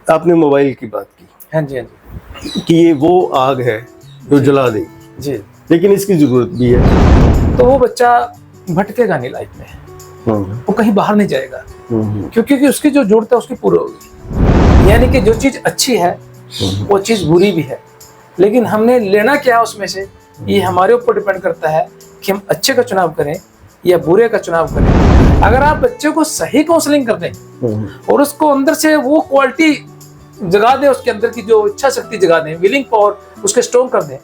आपने मोबाइल की बात की। हाँ जी, हाँ जी। कि ये वो आग है जो जला देगी जी। लेकिन इसकी जरूरत भी है। तो वो बच्चा भटकेगा नहीं लाइफ में, वो कहीं बाहर नहीं जाएगा, क्योंकि उसकी जो जरूरत है उसकी पूरी होगी। यानी कि जो चीज अच्छी है वो चीज बुरी भी है, लेकिन हमने लेना क्या है उसमें से, ये हमारे ऊपर डिपेंड करता है कि हम अच्छे का चुनाव करें या बुरे का चुनाव करें। अगर आप बच्चे को सही काउंसलिंग कर दें और उसको अंदर से वो क्वालिटी जगा दें, उसके अंदर की जो इच्छा शक्ति जगा दें, विलिंग पावर उसके स्ट्रॉन्ग कर दें,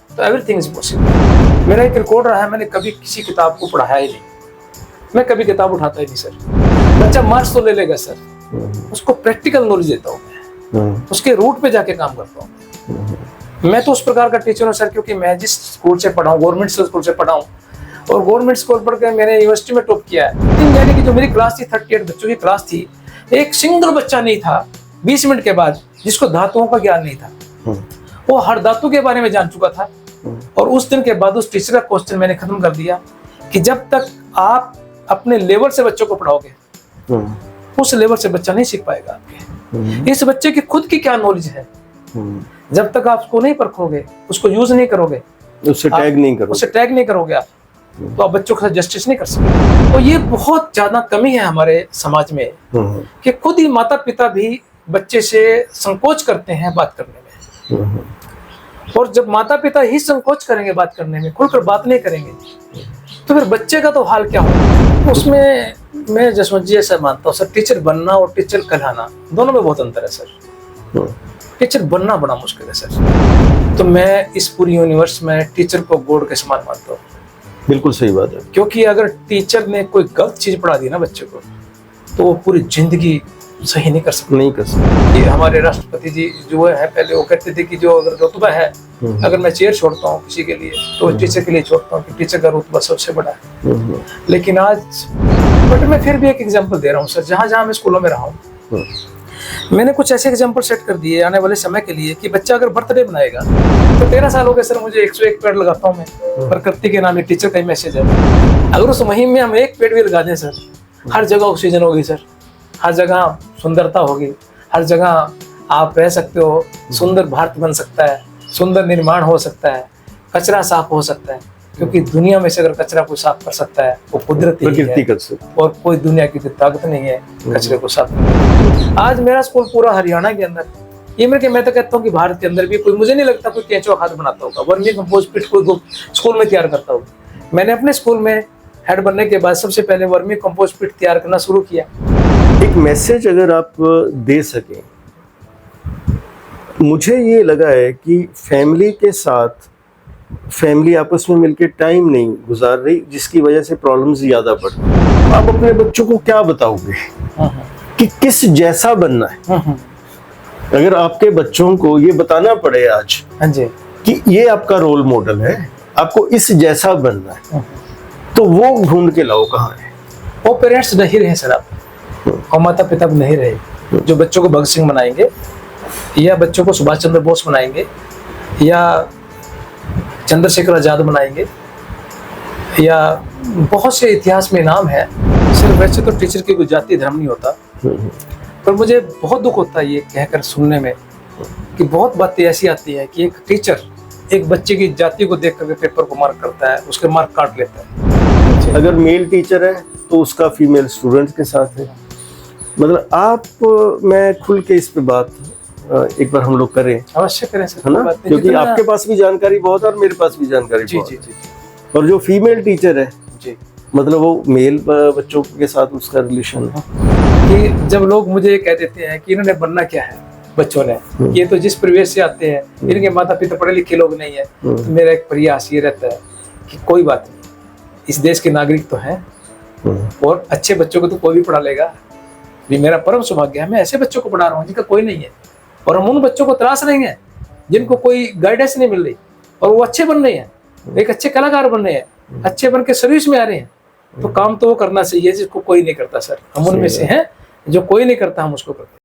तो एवरीथिंग इज पॉसिबल। मेरा एक रिकॉर्ड रहा है, मैंने कभी किसी किताब को पढ़ाया ही नहीं, मैं कभी किताब उठाता ही नहीं सर। बच्चा मार्क्स तो ले लेगा सर, उसको प्रैक्टिकल नॉलेज देता हूँ मैं, उसके रूट पे जाके काम करता हूँ। मैं तो उस प्रकार का टीचर हूँ सर, क्योंकि मैं जिस स्कूल से पढ़ा हूँ, गवर्नमेंट स्कूल से पढ़ा हूँ, और गवर्नमेंट स्कूल पढ़ के मैंने यूनिवर्सिटी में टॉप किया है। यानी कि जो मेरी क्लास थी 38 बच्चों की क्लास थी, एक सिंगल बच्चा नहीं था 20 मिनट के बाद जिसको धातुओं का ज्ञान नहीं था। वो हर धातु के बारे में जान चुका था। और उस दिन के बाद उस टीचर का क्वेश्चन मैंने खत्म कर दिया कि जब तक आप अपने लेवल से बच्चों को पढ़ाओगे उस लेवल से बच्चा नहीं सीख पाएगा आपके। इस बच्चे की खुद की क्या नॉलेज है, जब तक आप उसको नहीं परखोगे, उसको यूज नहीं करोगे, उससे टैग नहीं करोगे आप, तो आप बच्चों के साथ जस्टिस नहीं कर सकते। तो ये बहुत ज्यादा कमी है हमारे समाज में कि खुद ही माता पिता भी बच्चे से संकोच करते हैं बात करने में। और जब माता पिता ही संकोच करेंगे बात करने में, खुलकर बात नहीं करेंगे, तो फिर बच्चे का तो हाल क्या होगा। उसमें मैं जसवंत जी ऐसा मानता हूँ सर, टीचर बनना और टीचर कहलाना दोनों में बहुत अंतर है सर। टीचर बनना बड़ा मुश्किल है सर। तो मैं इस पूरी यूनिवर्स में टीचर को गॉड के समान मानता हूँ। बिल्कुल सही बात है। क्योंकि अगर टीचर ने कोई गलत चीज पढ़ा दी ना बच्चे को, तो वो पूरी जिंदगी सही नहीं कर सकते। ये हमारे राष्ट्रपति जी जो है पहले वो कहते थे कि जो अगर रुतबा है, अगर मैं चेयर छोड़ता हूँ किसी के लिए तो टीचर के लिए छोड़ता हूँ कि टीचर का रुतबा सबसे बड़ा है। लेकिन आज बट मैं फिर भी एक एग्जांपल दे रहा हूँ सर, जहाँ जहाँ मैं स्कूलों में रहा हूँ, मैंने कुछ ऐसे एग्जांपल सेट कर दिए आने वाले समय के लिए कि बच्चा अगर बर्थडे बनाएगा तो 13 साल हो गए सर, मुझे 101 पेड़ लगाता हूँ मैं, प्रकृति के नाम एक टीचर का ही मैसेज है। अगर उस मुहिम में हम एक पेड़ भी लगा दें सर, हर जगह ऑक्सीजन होगी सर, हर जगह सुंदरता होगी, हर जगह आप रह सकते हो, सुंदर भारत बन सकता है, सुंदर निर्माण हो सकता है, कचरा साफ हो सकता है। क्योंकि दुनिया में से अगर कचरा को साफ कर सकता है वो कुदरती है, और कोई दुनिया की ताकत नहीं है कचरे को साफ करने। आज मेरा स्कूल पूरा हरियाणा के अंदर, ये मैं तो कहता हूँ कि भारत के अंदर भी कोई, मुझे नहीं लगता कोई केंचुआ खाद बनाता होगा, वर्मी कंपोस्ट पिट कोई स्कूल में तैयार करता होगा। मैंने अपने स्कूल में हेड बनने के बाद सबसे पहले वर्मी कंपोस्ट पिट तैयार करना शुरू किया। एक मैसेज अगर आप दे सकें, मुझे ये लगा है कि फैमिली के साथ फैमिली आपस में मिलकर टाइम नहीं गुजार रही, जिसकी वजह से प्रॉब्लम्स ज्यादा बढ़ रही। आप अपने बच्चों को क्या बताओगे कि किस जैसा बनना है? अगर आपके बच्चों को ये बताना पड़े आज कि ये आपका रोल मॉडल है, आपको इस जैसा बनना है, तो वो ढूंढ के लाओ कहाँ है? वो पेरेंट्स नहीं रहे सर, आप और माता पिता भी नहीं रहे जो बच्चों को भगत सिंह बनाएंगे या बच्चों को सुभाष चंद्र बोस बनाएंगे या चंद्रशेखर आजाद बनाएंगे, या बहुत से इतिहास में नाम है। सिर्फ वैसे तो टीचर की कोई जाति धर्म नहीं होता, पर मुझे बहुत दुख होता है ये कहकर सुनने में कि बहुत बातें ऐसी आती है कि एक टीचर एक बच्चे की जाति को देख करके पेपर को मार्क करता है, उसके मार्क काट लेता है। अगर मेल टीचर है तो उसका फीमेल स्टूडेंट के साथ है। मतलब आप मैं खुल के इस पे बात एक बार हम लोग करें, अवश्य करें सर, है ना? क्योंकि आपके पास भी जानकारी बहुत है और मेरे पास भी जानकारी बहुत है। और जो फीमेल टीचर है जी, मतलब वो मेल बच्चों के साथ उसका रिलेशन है कि जब लोग मुझे कह देते हैं कि इन्होंने बनना क्या है बच्चों ने, ये तो जिस परिवेश से आते हैं, इनके माता पिता पढ़े लिखे लोग नहीं है, तो मेरा एक प्रयास ये रहता है कि कोई बात नहीं, इस देश के नागरिक तो हैं और अच्छे बच्चों को तो कोई भी पढ़ा लेगा। ये मेरा परम सौभाग्य है, मैं ऐसे बच्चों को पढ़ा रहा हूँ जिनका कोई नहीं है, और हम उन बच्चों को तलाश रहे हैं जिनको कोई गाइडेंस नहीं मिल रही, और वो अच्छे बन रहे हैं, एक अच्छे कलाकार बन रहे हैं, अच्छे बन के सर्विस में आ रहे हैं। तो काम तो वो करना चाहिए जिसको कोई नहीं करता सर, हम उनमें से हैं, जो कोई नहीं करता हम उसको करते।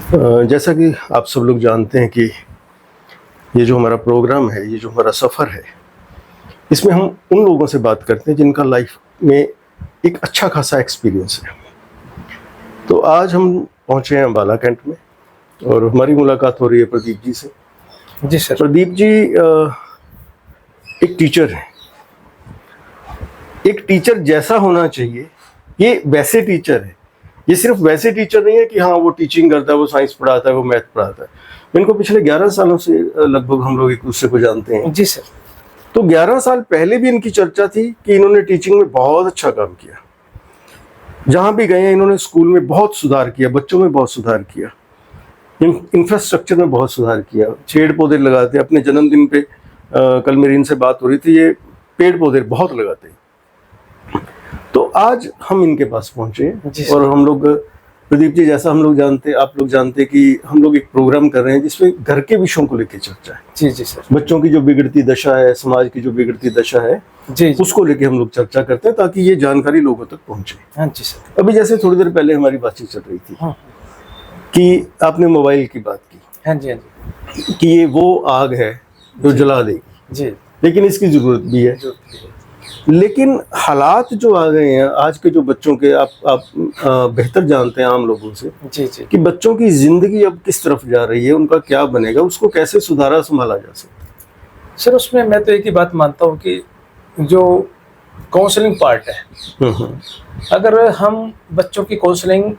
जैसा कि आप सब लोग जानते हैं कि ये जो हमारा प्रोग्राम है, ये जो हमारा सफ़र है, इसमें हम उन लोगों से बात करते हैं जिनका लाइफ में एक अच्छा खासा एक्सपीरियंस है। तो आज हम पहुंचे हैं अम्बाला कैंट में और हमारी मुलाकात हो रही है प्रदीप जी से। जी सर। प्रदीप जी एक टीचर हैं। एक टीचर जैसा होना चाहिए, ये वैसे टीचर है। ये सिर्फ वैसे टीचर नहीं है कि हाँ वो टीचिंग करता है, वो साइंस पढ़ाता है, वो मैथ पढ़ाता है। इनको पिछले 11 सालों से लगभग हम लोग एक दूसरे को जानते हैं। जी सर। तो 11 साल पहले भी इनकी चर्चा थी कि इन्होंने टीचिंग में बहुत अच्छा काम किया। जहाँ भी गए इन्होंने स्कूल में बहुत सुधार किया, बच्चों में बहुत सुधार किया, इंफ्रास्ट्रक्चर में बहुत सुधार किया, पेड़ पौधे लगाते। अपने जन्मदिन पे कल मेरी इनसे बात हो रही थी, ये पेड़ पौधे बहुत लगाते हैं। तो आज हम इनके पास पहुंचे और हम लोग, प्रदीप जी, जैसा हम लोग जानते, आप लोग जानते कि हम लोग एक प्रोग्राम कर रहे हैं जिसमें घर के विषयों को लेकर चर्चा है। जी जी सर। बच्चों की जो बिगड़ती दशा है, समाज की जो बिगड़ती दशा है, जी उसको लेके हम लोग चर्चा करते हैं ताकि ये जानकारी लोगों तक पहुंचे। हाँ जी सर। अभी जैसे थोड़ी देर पहले हमारी बातचीत चल रही थी कि आपने मोबाइल की बात की। हाँ जी हाँ जी। कि ये वो आग है जो जला देगी जी। लेकिन इसकी जरूरत भी है। लेकिन हालात जो आ गए हैं आज के जो बच्चों के, आप बेहतर जानते हैं आम लोगों से जी जी। कि बच्चों की जिंदगी अब किस तरफ जा रही है, उनका क्या बनेगा, उसको कैसे सुधारा संभाला जा सकता है। सर उसमें मैं तो एक ही बात मानता हूँ कि जो काउंसलिंग पार्ट है, अगर हम बच्चों की काउंसलिंग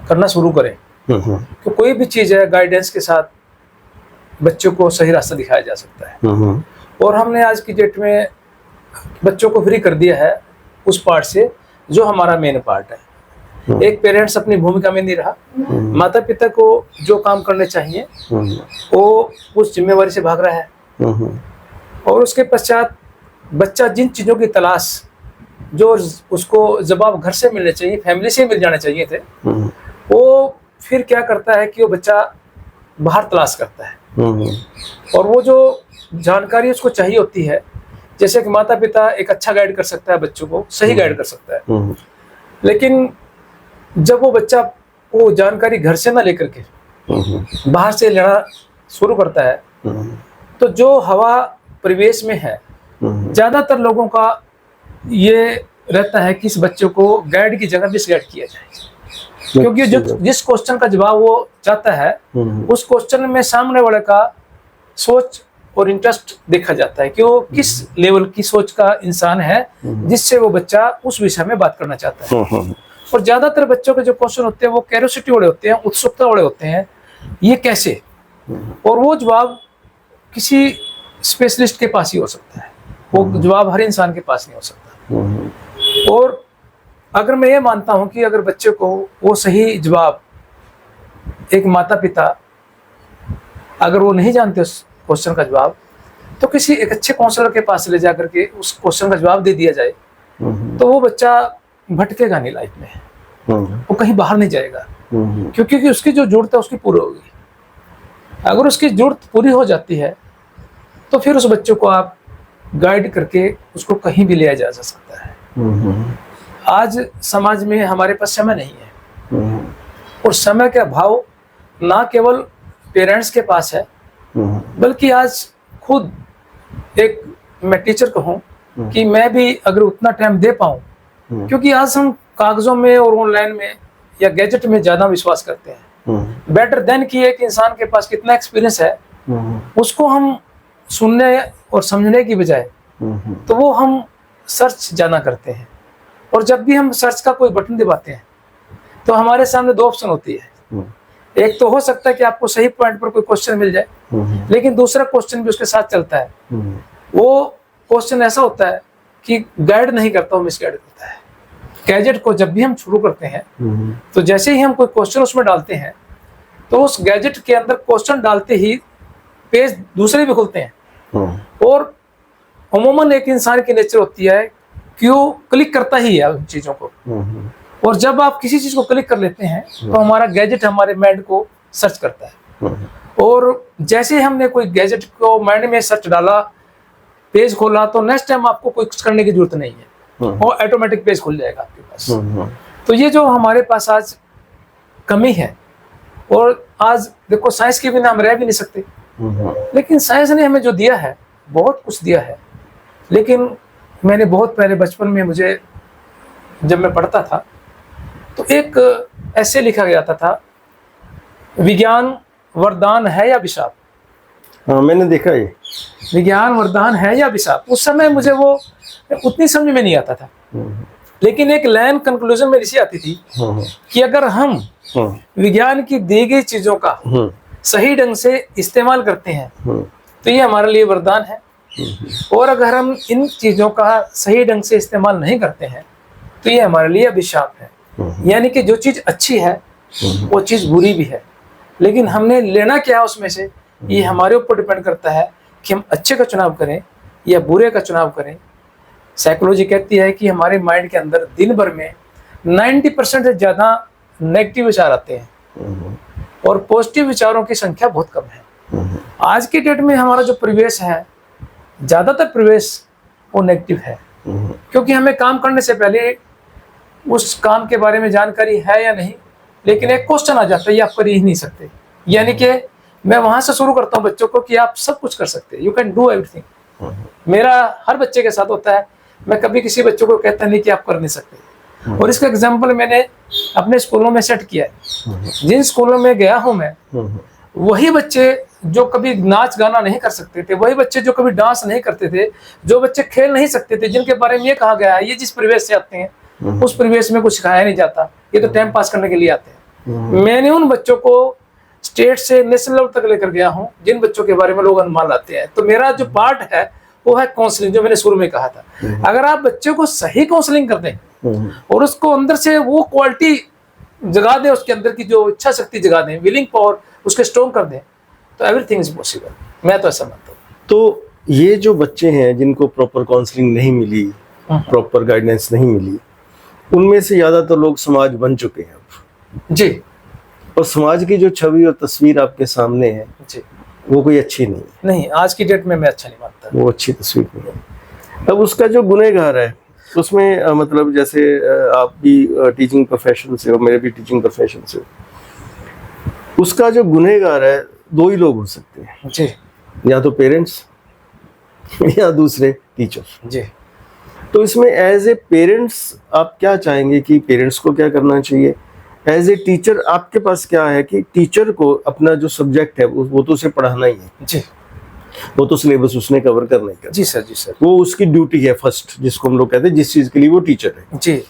करना शुरू करें तो कोई भी चीज़ है गाइडेंस के साथ बच्चों को सही रास्ता दिखाया जा सकता है। और हमने आज की डेट में बच्चों को फ्री कर दिया है उस पार्ट से जो हमारा मेन पार्ट है। एक पेरेंट्स अपनी भूमिका में नहीं रहा, माता पिता को जो काम करने चाहिए वो उस जिम्मेवारी से भाग रहा है। और उसके पश्चात बच्चा जिन चीज़ों की तलाश, जो उसको जवाब घर से मिलने चाहिए, फैमिली से मिल जाने चाहिए थे, वो फिर क्या करता है कि वो बच्चा बाहर तलाश करता है। और वो जो जानकारी उसको चाहिए होती है, जैसे कि माता पिता एक अच्छा गाइड कर सकता है, बच्चों को सही गाइड कर सकता है, लेकिन जब वो बच्चा वो जानकारी घर से ना लेकर के बाहर से लेना शुरू करता है, तो जो हवा परिवेश में है, ज्यादातर लोगों का ये रहता है कि इस बच्चों को गाइड की जगह मिसगाइड किया जाए। क्योंकि जिस क्वेश्चन का जवाब वो चाहता है उस क्वेश्चन में सामने वाले का सोच और इंटरेस्ट देखा जाता है कि वो किस लेवल की सोच का इंसान है जिससे वो बच्चा उस विषय में बात करना चाहता है। और ज्यादातर बच्चों के जो क्वेश्चन होते हैं वो क्यूरियोसिटी वाले होते हैं, उत्सुकता वाले होते हैं, ये कैसे, और वो जवाब किसी स्पेशलिस्ट के पास ही हो सकता है, वो जवाब हर इंसान के पास नहीं हो सकता। और अगर मैं ये मानता हूँ कि अगर बच्चे को वो सही जवाब, एक माता पिता अगर वो नहीं जानते उस क्वेश्चन का जवाब, तो किसी एक अच्छे काउंसलर के पास ले जाकर के उस क्वेश्चन का जवाब दे दिया जाए, तो वो बच्चा भटकेगा नहीं लाइफ में, वो कहीं बाहर नहीं जाएगा, क्योंकि उसकी जो जरूरत है उसकी पूरी होगी। अगर उसकी जरूरत पूरी हो जाती है तो फिर उस बच्चों को आप गाइड करके उसको कहीं भी ले जा सकता है। आज समाज में हमारे पास समय नहीं है, और समय का अभाव ना केवल पेरेंट्स के पास है, बल्कि आज खुद एक मैं टीचर कहूँ कि मैं भी अगर उतना टाइम दे पाऊँ, क्योंकि आज हम कागजों में और ऑनलाइन में या गैजेट में ज़्यादा विश्वास करते हैं, बेटर देन कि एक इंसान के पास कितना एक्सपीरियंस है उसको हम सुनने और समझने की बजाय तो वो हम सर्च ज़्यादा करते हैं। और जब भी हम सर्च का कोई बटन दबाते हैं तो हमारे सामने दो ऑप्शन होती है, एक तो हो सकता है कि आपको सही पॉइंट पर कोई क्वेश्चन मिल जाए, लेकिन दूसरा क्वेश्चन भी उसके साथ चलता है, वो क्वेश्चन ऐसा होता है कि गाइड नहीं करता, वो मिसगाइड करता है। गैजेट को जब भी हम शुरू करते हैं तो जैसे ही हम कोई क्वेश्चन उसमें डालते हैं तो उस गैजेट के अंदर क्वेश्चन डालते ही पेज दूसरे भी खुलते हैं। और अमूमन एक इंसान की नेचर होती है कि वो क्लिक करता ही है उन चीज़ों को, और जब आप किसी चीज़ को क्लिक कर लेते हैं तो हमारा गैजेट हमारे माइंड को सर्च करता है, और जैसे ही हमने कोई गैजेट को माइंड में सर्च डाला, पेज खोला, तो नेक्स्ट टाइम आपको कुछ करने की जरूरत नहीं है, वो ऑटोमेटिक पेज खुल जाएगा आपके पास। तो ये जो हमारे पास आज कमी है और आज देखो साइंस के बिना हम रह भी नहीं सकते, लेकिन साइंस ने हमें जो दिया है बहुत कुछ दिया है। लेकिन मैंने बहुत पहले बचपन में, मुझे जब मैं पढ़ता था तो एक ऐसे लिखा गया था, विज्ञान वरदान है या अभिशाप। हाँ, मैंने देखा ये। विज्ञान वरदान है या अभिशाप। उस समय मुझे वो उतनी समझ में नहीं आता था, लेकिन एक लाइन कंक्लूजन में इसी आती थी कि अगर हम विज्ञान की दी गई चीजों का सही ढंग से इस्तेमाल करते हैं तो ये हमारे लिए वरदान है, और अगर हम इन चीजों का सही ढंग से इस्तेमाल नहीं करते हैं तो ये हमारे लिए अभिशाप है। यानी कि जो चीज अच्छी है वो चीज बुरी भी है, लेकिन हमने लेना क्या है उसमें से, ये हमारे ऊपर डिपेंड करता है कि हम अच्छे का चुनाव करें या बुरे का चुनाव करें। साइकोलॉजी कहती है कि हमारे माइंड के अंदर दिन भर में 90% से ज़्यादा नेगेटिव विचार आते हैं और पॉजिटिव विचारों की संख्या बहुत कम है। आज की डेट में हमारा जो परिवेश है, ज़्यादातर परिवेश वो नेगेटिव है, क्योंकि हमें काम करने से पहले उस काम के बारे में जानकारी है या नहीं, लेकिन एक क्वेश्चन आ जाता है ये आप कर ही नहीं सकते। यानी कि मैं वहां से शुरू करता हूँ बच्चों को कि आप सब कुछ कर सकते हैं, यू कैन डू एवरीथिंग। मेरा हर बच्चे के साथ होता है, मैं कभी किसी बच्चों को कहता नहीं कि आप कर नहीं सकते। और इसका एग्जाम्पल मैंने अपने स्कूलों में सेट किया है। जिन स्कूलों में गया हूँ मैं, वही बच्चे जो कभी नाच गाना नहीं कर सकते थे, वही बच्चे जो कभी डांस नहीं करते थे, जो बच्चे खेल नहीं सकते थे, जिनके बारे में ये कहा गया है ये जिस परिवेश से आते हैं उस परिवेश में कुछ सिखाया नहीं जाता, ये तो टाइम पास करने के लिए आते हैं। मैंने उन बच्चों को स्टेट से नेशनल लेवल तक लेकर गया हूँ जिन बच्चों के बारे में लोग अनुमान लाते हैं। तो मेरा जो पार्ट है वो है काउंसलिंग, जो मैंने शुरू में कहा था। अगर आप बच्चे को सही काउंसलिंग कर दें और उसको अंदर से वो क्वालिटी जगा दें, उसके अंदर की जो इच्छा शक्ति जगा दें, विलिंग पावर उसके स्ट्रॉन्ग कर दें, तो एवरीथिंग इज पॉसिबल। मैं तो ऐसा मानता हूँ। तो ये जो बच्चे हैं जिनको प्रॉपर काउंसलिंग नहीं मिली, प्रॉपर गाइडेंस नहीं मिली, उनमें से ज्यादातर लोग समाज बन चुके हैं अब जी, और समाज की जो छवि और तस्वीर आपके सामने है जी, वो कोई अच्छी नहीं है। नहीं, आज की डेट में मैं अच्छा नहीं मानता, वो अच्छी तस्वीर नहीं है। अब उसका जो गुनहगार है उसमें मतलब जैसे आप भी टीचिंग प्रोफेशन से हो, मेरे भी टीचिंग प्रोफेशन से, उसका जो गुनहगार है दो ही लोग हो सकते हैं जी, या तो पेरेंट्स या दूसरे टीचर। जी। तो इसमें एज ए पेरेंट्स आप क्या चाहेंगे कि पेरेंट्स को क्या करना चाहिए? एज ए टीचर आपके पास क्या है कि टीचर को अपना जो सब्जेक्ट है वो तो उसे पढ़ाना ही है जी, वो तो सिलेबस उसने कवर करना ही है। जी सर, जी सर, वो उसकी ड्यूटी है फर्स्ट, जिसको हम लोग कहते हैं जिस चीज के लिए वो टीचर है। जी,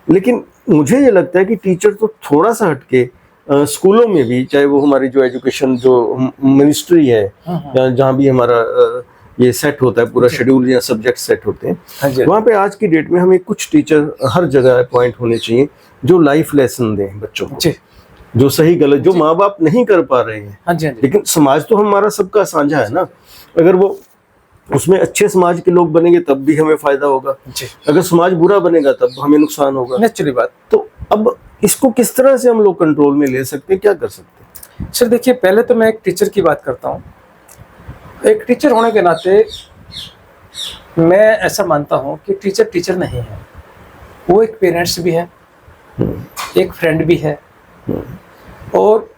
लेकिन मुझे ये लगता है कि टीचर तो थोड़ा सा हटके स्कूलों में भी, चाहे वो हमारी जो एजुकेशन जो मिनिस्ट्री है या जहाँ भी हमारा ये सेट होता है पूरा शेड्यूल या सब्जेक्ट सेट होते हैं, वहाँ पे आज की डेट में हमें कुछ टीचर हर जगह अपॉइंट होने चाहिए जो लाइफ लेसन दें बच्चों को, जो सही गलत जो माँ बाप नहीं कर पा रहे हैं। लेकिन समाज तो हमारा सबका साझा है ना, अगर वो उसमें अच्छे समाज के लोग बनेंगे तब भी हमें फायदा होगा, अगर समाज बुरा बनेगा तब हमें नुकसान होगा। नेचुरली बात। तो अब इसको किस तरह से हम लोग कंट्रोल में ले सकते हैं, क्या कर सकते हैं? सर देखिए, पहले तो मैं एक टीचर की बात करता हूँ। एक टीचर होने के नाते मैं ऐसा मानता हूँ कि टीचर टीचर नहीं है, वो एक पेरेंट्स भी है, एक फ्रेंड भी है, और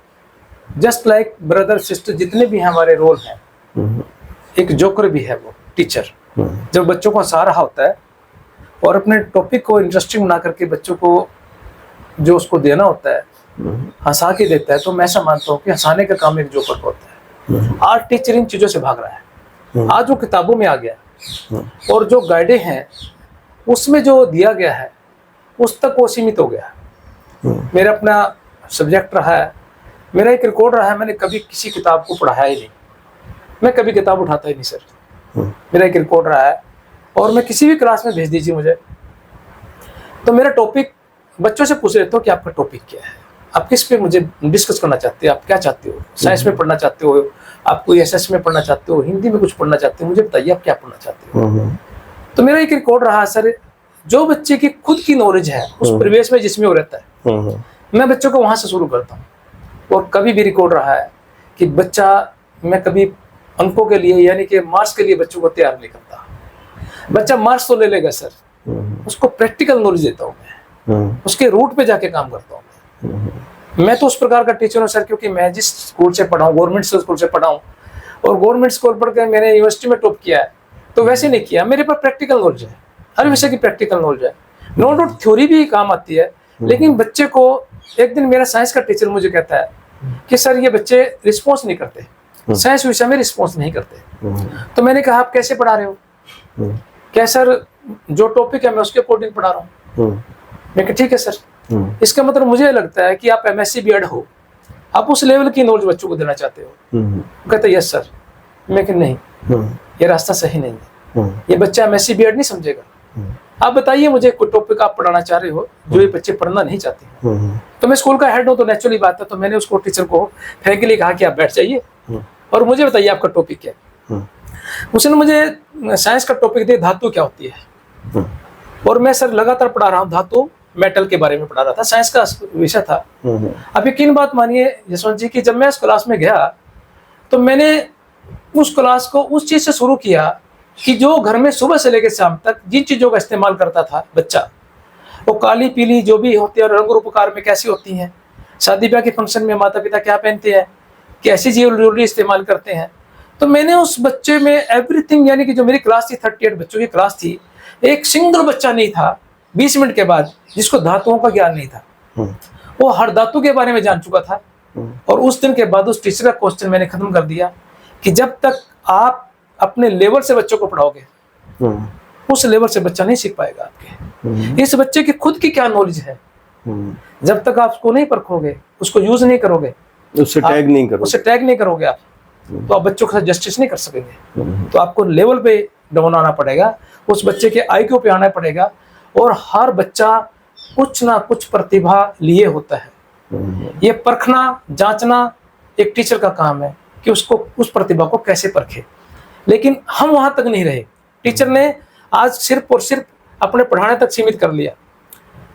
जस्ट लाइक ब्रदर सिस्टर जितने भी हमारे रोल हैं, एक जोकर भी है वो टीचर। जब बच्चों को हंसा रहा होता है और अपने टॉपिक को इंटरेस्टिंग बना करके बच्चों को जो उसको देना होता है हंसा के देता है, तो मैं ऐसा मानता हूँ कि हंसाने का काम एक जोकर का होता है। आज टीचर इन चीज़ों से भाग रहा है, आज वो किताबों में आ गया और जो गाइडें हैं उसमें जो दिया गया है उस तक वो सीमित हो गया। मेरा अपना सब्जेक्ट रहा है, मेरा एक रिकॉर्ड रहा है, मैंने कभी किसी किताब को पढ़ाया ही नहीं, मैं कभी किताब उठाता ही नहीं सर। मेरा एक रिकॉर्ड रहा है और मैं किसी भी क्लास में भेज दीजिए मुझे, तो मेरा टॉपिक बच्चों से पूछ लेता हूँ कि आपका टॉपिक क्या है, आप किस पे मुझे डिस्कस करना चाहते हो, आप क्या चाहते हो, साइंस में पढ़ना चाहते हो, आप कोई एसएस में पढ़ना चाहते हो, हिंदी में कुछ पढ़ना चाहते हो, मुझे बताइए आप क्या पढ़ना चाहते हो। तो मेरा एक रिकॉर्ड रहा है सर, जो बच्चे की खुद की नॉलेज है उस परिवेश में जिसमें वो रहता है, मैं बच्चों को वहां से शुरू करता हूँ। और कभी भी रिकॉर्ड रहा है कि बच्चा, मैं कभी अंकों के लिए यानी कि मार्क्स के लिए बच्चों को तैयार नहीं करता। बच्चा मार्क्स तो ले लेगा सर, उसको प्रैक्टिकल नॉलेज देता हूँ मैं, उसके रूट पे जाके काम करता हूँ मैं। मैं तो उस प्रकार का टीचर हूँ सर, क्योंकि मैं जिस स्कूल से पढ़ा हूँ, गवर्नमेंट स्कूल से पढ़ा हूँ, और गवर्नमेंट स्कूल पढ़ के मैंने यूनिवर्सिटी में टॉप किया है, तो वैसे नहीं किया। मेरे पास प्रैक्टिकल नॉलेज है, हर विषय की प्रैक्टिकल नॉलेज है। नो डाउट थ्योरी भी काम आती है, लेकिन बच्चे को, एक दिन मेरा साइंस का टीचर मुझे कहता है कि सर ये बच्चे रिस्पॉन्स नहीं करते, साइंस विषय में रिस्पॉन्स नहीं करते। तो मैंने कहा आप कैसे पढ़ा रहे हो? क्या सर जो टॉपिक है मैं उसके अकॉर्डिंग पढ़ा रहा हूँ। मैं कहा ठीक है सर, इसका मतलब मुझे लगता है कि आप MSc B.Ed हो, आप उस लेवल की नॉलेज बच्चों को देना चाहते हो। कहते यस सर। मैं कहा नहीं, ये रास्ता सही नहीं है, ये बच्चा MSc B.Ed नहीं समझेगा। आप बताइए मुझे कोई टॉपिक आप पढ़ाना चाह रहे हो जो ये बच्चे पढ़ना नहीं चाहते। तो मैं स्कूल का हेड हूँ तो नेचुरली बात है, तो मैंने उसको टीचर को फ्रैंकली कहा कि आप बैठ जाइए और मुझे बताइए आपका टॉपिक क्या है। उसने मुझे साइंस का टॉपिक दिया, धातु क्या होती है। और मैं सर लगातार पढ़ा रहा हूँ, धातु मेटल के बारे में पढ़ा रहा था, साइंस का विषय था। अब यकीन बात मानिए जसवंत जी की, जब मैं इस क्लास में गया तो मैंने उस क्लास को उस चीज से शुरू किया कि जो घर में सुबह से लेकर शाम तक जिन चीजों का इस्तेमाल करता था बच्चा, वो काली पीली जो भी होती है और रंग रूपकार में कैसी होती हैं, शादी ब्याह के फंक्शन में माता पिता क्या पहनते हैं, कैसी ज्वेलरी इस्तेमाल करते हैं। तो मैंने उस बच्चे में एवरीथिंग, यानी कि जो मेरी क्लास थी 38 बच्चों की क्लास थी, एक सिंगल बच्चा नहीं था 20 मिनट के बाद जिसको धातुओं का ज्ञान नहीं था। वो हर धातु के बारे में जान चुका था। और उस दिन के बाद उस टीचर का क्वेश्चन मैंने खत्म कर दिया कि जब तक आप अपने लेवल से बच्चों को पढ़ाओगे उस लेवल से बच्चा नहीं सीख पाएगा आपके। इस बच्चे की खुद की क्या नॉलेज है, जब तक आप उसको नहीं परखोगे, उसको यूज नहीं करोगे, उससे टैग नहीं करोगे आप, तो आप बच्चों के साथ जस्टिस नहीं कर सकेंगे। तो आपको लेवल पे डाउन आना पड़ेगा, उस बच्चे के IQ पे आना पड़ेगा। और हर बच्चा कुछ ना कुछ प्रतिभा लिए होता है, ये परखना जांचना एक टीचर का काम है कि उसको उस प्रतिभा को कैसे परखे। लेकिन हम वहां तक नहीं रहे। टीचर ने आज सिर्फ और सिर्फ अपने पढ़ाने तक सीमित कर लिया।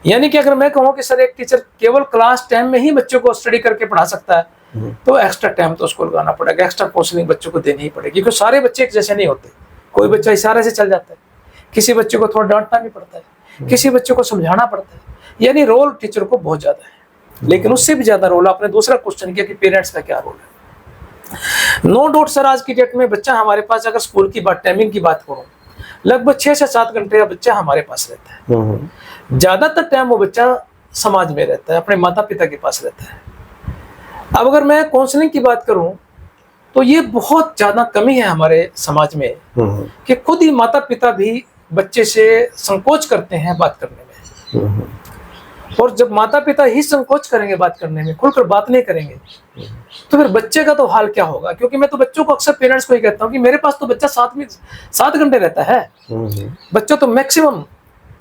यानी कि अगर मैं कहूँ कि सर एक टीचर केवल क्लास टाइम में ही बच्चों को स्टडी करके पढ़ा सकता है, तो एक्स्ट्रा टाइम तो उसको लगाना पड़ेगा, एक्स्ट्रा काउंसलिंग बच्चों को देनी ही पड़ेगी, क्योंकि सारे बच्चे एक जैसे नहीं होते। कोई बच्चा इशारे से चल जाता है, किसी बच्चे को थोड़ा डांटना भी पड़ता है, किसी बच्चे को समझाना पड़ता है। यानी रोल टीचर को बहुत ज्यादा है। लेकिन उससे भी ज्यादा रोल, आपने दूसरा क्वेश्चन किया कि पेरेंट्स का क्या रोल है। नो डाउट सर, आज की डेट में बच्चा हमारे पास, अगर स्कूल की बात, टाइमिंग की बात करूं, लगभग 6 से 7 घंटे का बच्चा हमारे पास रहता है। ज्यादातर टाइम वो बच्चा समाज में रहता है, अपने माता पिता के पास रहता है। अब अगर मैं काउंसलिंग की बात करूं तो ये बहुत ज्यादा कमी है हमारे समाज में कि खुद ही माता पिता भी बच्चे से संकोच करते हैं बात करने में। और जब माता पिता ही संकोच करेंगे बात करने में, खुलकर बात नहीं करेंगे, तो फिर बच्चे का तो हाल क्या होगा। क्योंकि मैं तो बच्चों को अक्सर पेरेंट्स को ही कहता हूँ कि मेरे पास तो बच्चा 7 घंटे रहता है। बच्चा तो मैक्सिमम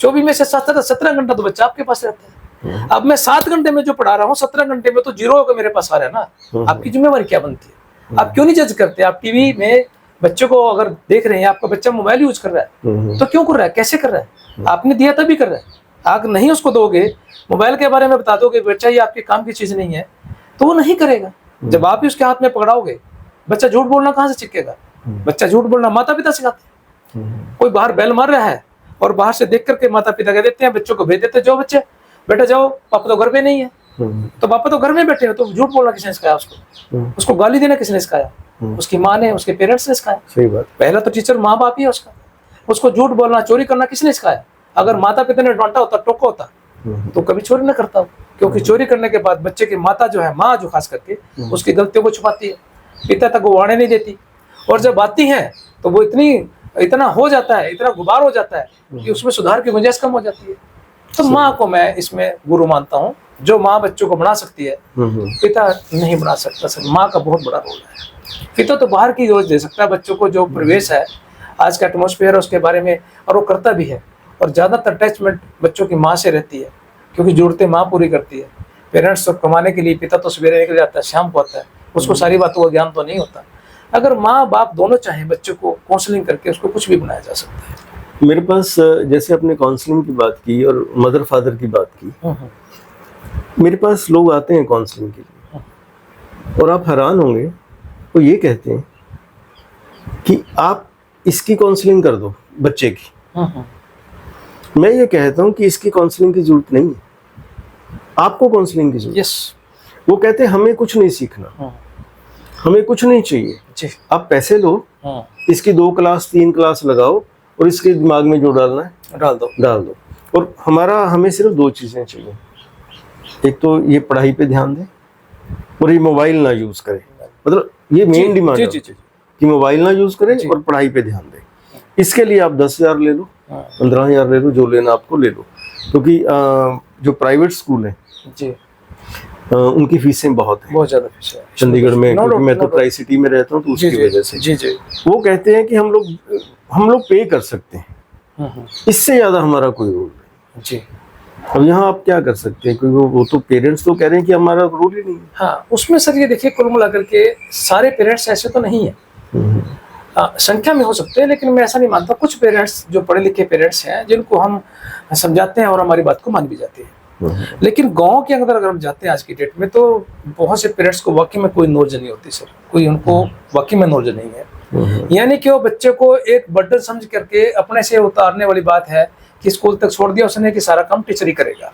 24 में से 17 घंटा तो बच्चा आपके पास रहता है। अब मैं 7 घंटे में जो पढ़ा रहा हूँ, 17 घंटे में तो 0 होकर मेरे पास आ रहा है ना। आपकी जिम्मेवारी क्या बनती है? आप क्यों नहीं जज करते? आप टीवी में बच्चों को अगर देख रहे हैं, आपका बच्चा मोबाइल यूज कर रहा है, तो क्यों कर रहा है, कैसे कर रहा है? आपने दिया तभी कर रहा है। अगर नहीं उसको दोगे, मोबाइल के बारे में बता दोगे बच्चा ये आपके काम की चीज नहीं है, तो वो नहीं करेगा। जब आप ही उसके हाथ में पकड़ाओगे, बच्चा झूठ बोलना कहाँ से सीखेगा? बच्चा झूठ बोलना माता पिता सिखाते हैं। कोई बाहर बेल मार रहा है और बाहर से देख करके माता पिता कह देते हैं, बच्चों को भेज देते हैं, जाओ बच्चे बेटा जाओ, पापा तो घर पे नहीं है। तो पापा तो घर में बैठे हो, तो झूठ बोलना किसने सिखाया उसको? उसको गाली देना किसने सिखाया? उसकी माँ ने, उसके पेरेंट्स ने सिखाया। सही बात। पहला तो टीचर माँ बाप ही है उसका। उसको झूठ बोलना, चोरी करना किसने सिखाया? अगर माता पिता ने डांटा होता, टोका होता, तो कभी चोरी न करता। क्योंकि चोरी करने के बाद बच्चे की माता जो है, माँ जो खास करके, उसकी गलतियों को छुपाती है, पिता तक वो आने नहीं देती। और जब आती है तो वो इतना हो जाता है, इतना गुबार हो जाता है कि उसमें सुधार की गुंजाइश कम हो जाती है। तो माँ को मैं इसमें गुरु मानता हूँ। जो माँ बच्चों को बना सकती है, पिता नहीं बना सकता। सर माँ का बहुत बड़ा रोल है। पिता तो बाहर की रोज दे सकता है बच्चों को, जो परिवेश है, आज का एटमॉस्फेयर है उसके बारे में, और वो करता भी है। और ज्यादातर अटैचमेंट बच्चों की माँ से रहती है, क्योंकि जरूरतें माँ पूरी करती है। पेरेंट्स तो कमाने के लिए, पिता तो सवेरे निकल जाता है, शाम को आता है, उसको सारी बातों का ज्ञान तो नहीं होता। अगर माँ बाप दोनों चाहें, बच्चों को काउंसलिंग करके उसको कुछ भी बनाया जा सकता है। मेरे पास, जैसे आपने काउंसलिंग की बात की और मदर फादर की बात की, मेरे पास लोग आते हैं काउंसलिंग के लिए, और आप हैरान होंगे, वो ये कहते हैं कि आप इसकी काउंसलिंग कर दो बच्चे की। मैं ये कहता हूँ कि इसकी काउंसलिंग की जरूरत नहीं है, आपको काउंसलिंग की जरूरत। यस। वो कहते हैं हमें कुछ नहीं सीखना, हमें कुछ नहीं चाहिए जी। आप पैसे लो, इसकी 2 क्लास 3 क्लास लगाओ और इसके दिमाग में जो डालना है डाल दो। और हमें सिर्फ 2 चीजें चाहिए, एक तो ये पढ़ाई पे ध्यान दें और ये मोबाइल ना यूज करें। मतलब ये मेन डिमांड है कि मोबाइल ना यूज करें और पढ़ाई पे ध्यान दें। इसके लिए आप 10,000 ले लो, 15,000 ले लो, जो लेना आपको ले लो, क्योंकि जो प्राइवेट स्कूल है जी उनकी फीसें बहुत ज्यादा फीस है चंडीगढ़ में, क्योंकि मैं तो ट्राई सिटी में रहता हूँ, तो उसकी वजह से जी वो कहते हैं कि हम लोग पे कर सकते हैं, इससे ज्यादा हमारा कोई रोल नहीं जी। अब यहाँ आप क्या कर सकते हैं, क्योंकि वो तो पेरेंट्स तो कह रहे हैं कि हमारा रोल ही नहीं है। हाँ, उसमें सर ये देखिए कुल मिलाकर के सारे पेरेंट्स ऐसे तो नहीं है, संख्या में हो सकते हैं, लेकिन मैं ऐसा नहीं मानता। कुछ पेरेंट्स जो पढ़े लिखे पेरेंट्स हैं जिनको हम समझाते हैं और हमारी बात को मान भी जाते हैं, लेकिन गांव के अंदर अगर हम जाते हैं आज की डेट में, तो बहुत से पेरेंट्स को वाकई में कोई नॉलेज नहीं होती सर, कोई उनको वाकई में नॉलेज नहीं है। यानी कि वो बच्चे को एक बर्डन समझ करके अपने से उतारने वाली बात है कि स्कूल तक छोड़ दिया उसने कि सारा काम टीचर ही करेगा,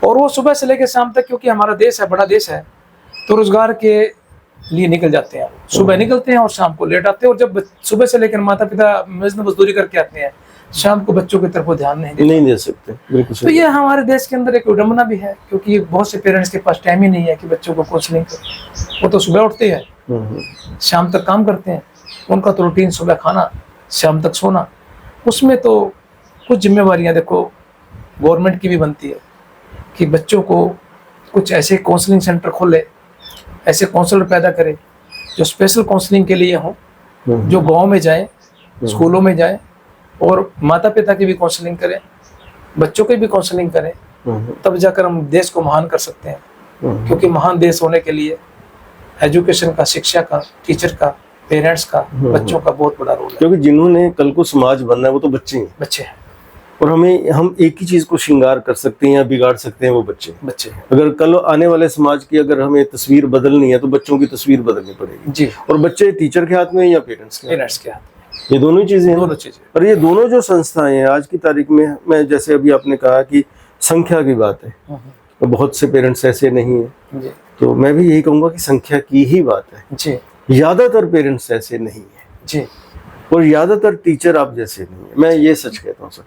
और वो सुबह से लेकर शाम तक, क्योंकि हमारा देश है बड़ा देश है, तो रोजगार के लिए निकल जाते हैं। सुबह निकलते हैं और शाम को लेट आते हैं, और जब सुबह से लेकर माता पिता मजदूरी करके आते हैं, शाम को बच्चों की तरफ ध्यान नहीं दे सकते। तो ये हमारे देश के अंदर एक विडंबना भी है, क्योंकि बहुत से पेरेंट्स के पास टाइम ही नहीं है कि बच्चों को काउंसलिंग करें। वो तो सुबह उठते हैं, शाम तक काम करते हैं, उनका तो रूटीन सुबह खाना, शाम तक सोना। उसमें तो कुछ जिम्मेवारियां देखो गवर्नमेंट की भी बनती है कि बच्चों को कुछ ऐसे काउंसलिंग सेंटर खोले, ऐसे काउंसलर पैदा करे जो स्पेशल काउंसलिंग के लिए हों, जो गांव में जाएं, स्कूलों में जाएं, और माता पिता की भी काउंसलिंग करें, बच्चों की भी काउंसलिंग करें, तब जाकर हम देश को महान कर सकते हैं। क्योंकि महान देश होने के लिए एजुकेशन का, शिक्षा का, टीचर का, पेरेंट्स का, बच्चों का बहुत बड़ा रोल है। क्योंकि जिन्होंने कल को समाज बनना है वो तो बच्चे हैं। और हम एक ही चीज को श्रृंगार कर सकते हैं या बिगाड़ सकते हैं, वो बच्चे हैं। अगर कल आने वाले समाज की अगर हमें तस्वीर बदलनी है तो बच्चों की तस्वीर बदलनी पड़ेगी जी। और बच्चे टीचर के हाथ में या पेरेंट्स के हाथ में, ये दोनों ही चीजें हैं। और ये दोनों जो संस्थाएं हैं आज की तारीख में, मैं जैसे अभी आपने कहा कि संख्या की बात है, तो बहुत से पेरेंट्स ऐसे नहीं है, तो मैं भी यही कहूंगा कि संख्या की ही बात है। ज्यादातर पेरेंट्स ऐसे नहीं है जी, और ज्यादातर टीचर आप जैसे नहीं है। मैं ये सच कहता हूँ सर,